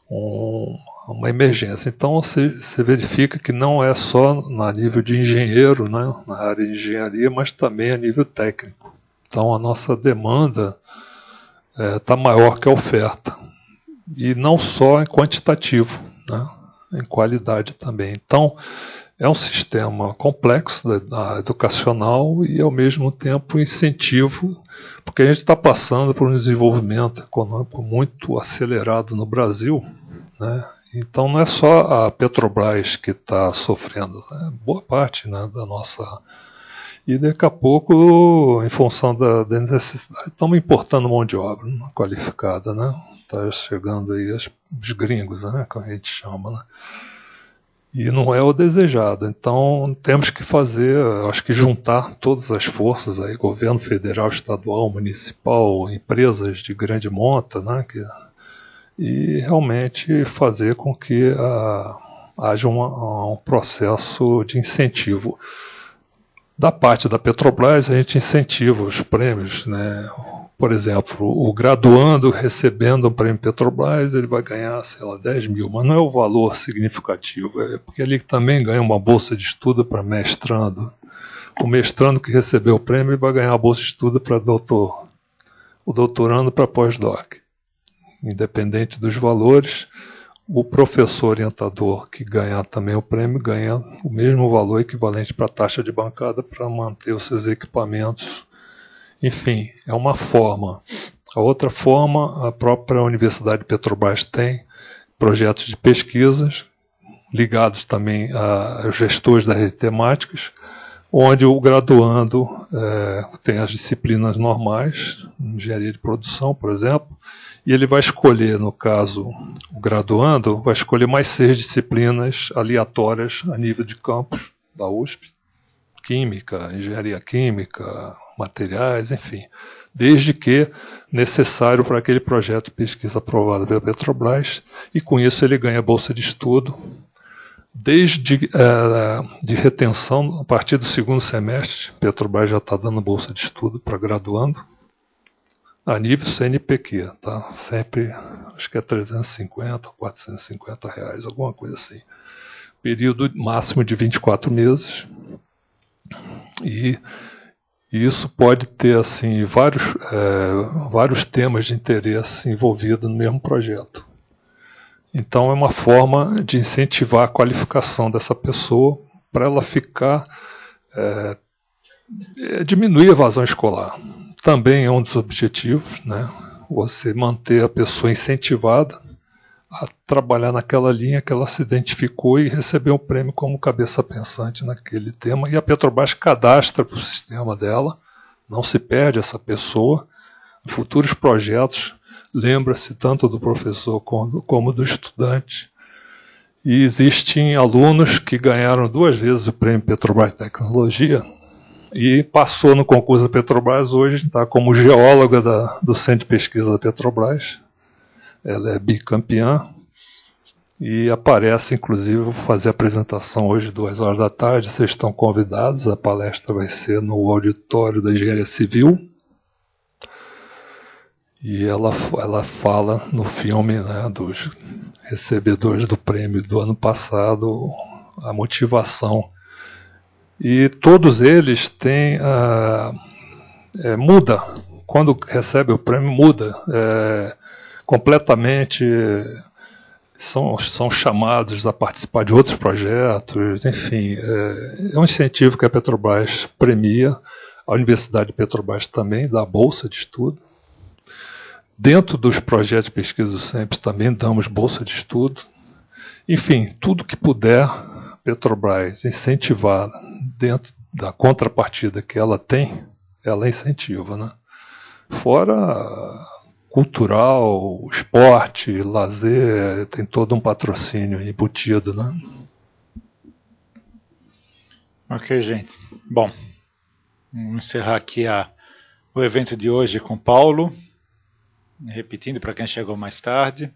uma emergência. Então você verifica que não é só a nível de engenheiro, né, na área de engenharia, mas também a nível técnico. Então a nossa demanda está maior que a oferta, e não só em quantitativo, né, em qualidade também. Então é um sistema complexo educacional e, ao mesmo tempo, incentivo, porque a gente está passando por um desenvolvimento econômico muito acelerado no Brasil, né? Então não é só a Petrobras que está sofrendo, né? Boa parte, né, da nossa... E daqui a pouco, em função da necessidade, estamos importando mão de obra, né, qualificada, né? Está chegando aí os gringos, né, que a gente chama, né? E não é o desejado. Então temos que fazer, acho que juntar todas as forças aí, governo federal, estadual, municipal, empresas de grande monta, né, e realmente fazer com que haja um processo de incentivo. Da parte da Petrobras, a gente incentiva os prêmios, né? Por exemplo, o graduando recebendo um prêmio Petrobras, ele vai ganhar, sei lá, 10 mil, mas não é o valor significativo, é porque ele também ganha uma bolsa de estudo para mestrando. O mestrando que recebeu o prêmio vai ganhar a bolsa de estudo para doutor, o doutorando para pós-doc. Independente dos valores, o professor orientador que ganhar também o prêmio ganha o mesmo valor equivalente para a taxa de bancada para manter os seus equipamentos. Enfim, é uma forma. A outra forma, a própria Universidade Petrobras tem projetos de pesquisas ligados também aos gestores das redes temáticas, onde o graduando tem as disciplinas normais, engenharia de produção, por exemplo, e ele vai escolher, no caso, o graduando, vai escolher mais 6 disciplinas aleatórias a nível de campus da USP, química, engenharia química, materiais, enfim, desde que necessário para aquele projeto de pesquisa aprovado pela Petrobras, e com isso ele ganha bolsa de estudo, desde de retenção, a partir do 2º semestre, Petrobras já está dando bolsa de estudo para graduando, a nível CNPq, tá? Sempre, acho que é 350, 450 reais, alguma coisa assim. Período máximo de 24 meses, e isso pode ter assim vários temas de interesse envolvidos no mesmo projeto. Então é uma forma de incentivar a qualificação dessa pessoa para ela ficar, diminuir a evasão escolar. Também é um dos objetivos, né? Você manter a pessoa incentivada a trabalhar naquela linha que ela se identificou e receber um prêmio como cabeça pensante naquele tema. E a Petrobras cadastra para o sistema dela, não se perde essa pessoa. Futuros projetos, lembra-se tanto do professor como do estudante. E existem alunos que ganharam 2 vezes o prêmio Petrobras Tecnologia e passou no concurso da Petrobras. Hoje está como geóloga do Centro de Pesquisa da Petrobras. Ela é bicampeã e aparece, inclusive, vou fazer a apresentação hoje 2 horas da tarde, vocês estão convidados, a palestra vai ser no auditório da Engenharia Civil, e ela fala no filme, né, dos recebedores do prêmio do ano passado, a motivação, e todos eles têm, muda, quando recebe o prêmio muda, completamente são chamados a participar de outros projetos, enfim, é um incentivo que a Petrobras premia, a Universidade de Petrobras também dá bolsa de estudo. Dentro dos projetos de pesquisa do SEMPES também damos bolsa de estudo. Enfim, tudo que puder a Petrobras incentivar dentro da contrapartida que ela tem, ela incentiva, né? Fora cultural, esporte, lazer, tem todo um patrocínio embutido, né? Ok, gente. Bom, vamos encerrar aqui o evento de hoje com Paulo. Repetindo para quem chegou mais tarde,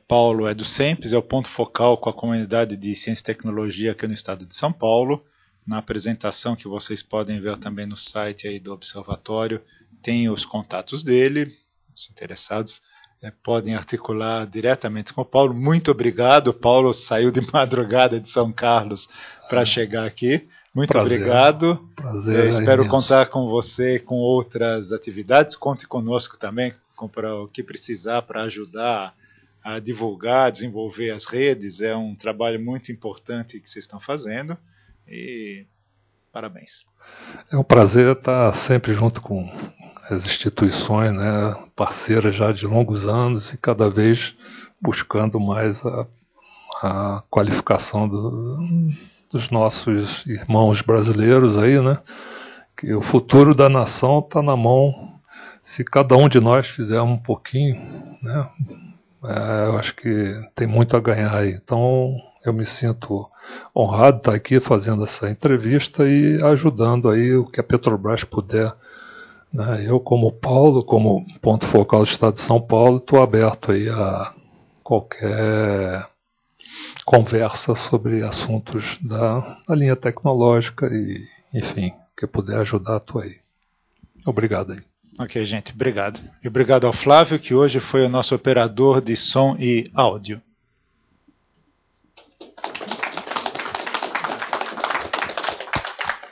Paulo é do SEMPES, é o ponto focal com a comunidade de ciência e tecnologia aqui no estado de São Paulo. Na apresentação que vocês podem ver também no site aí do Observatório, tem os contatos dele. Os interessados podem articular diretamente com o Paulo. Muito obrigado. O Paulo saiu de madrugada de São Carlos para chegar aqui. Muito obrigado. Prazer. Espero contar com você com outras atividades. Conte conosco também para o que precisar para ajudar a divulgar, desenvolver as redes. É um trabalho muito importante que vocês estão fazendo. E parabéns. É um prazer estar sempre junto com as instituições, né, parceiras já de longos anos e cada vez buscando mais a qualificação dos nossos irmãos brasileiros aí, né, que o futuro da nação está na mão, se cada um de nós fizer um pouquinho, né, eu acho que tem muito a ganhar aí. Então eu me sinto honrado de estar aqui fazendo essa entrevista e ajudando aí o que a Petrobras puder. Eu, como Paulo, como ponto focal do Estado de São Paulo, estou aberto aí a qualquer conversa sobre assuntos da linha tecnológica e, enfim, que puder ajudar, estou aí. Obrigado aí. Ok, gente, obrigado. E obrigado ao Flávio, que hoje foi o nosso operador de som e áudio.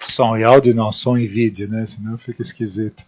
Som e áudio não, som e vídeo, né? Senão fica esquisito.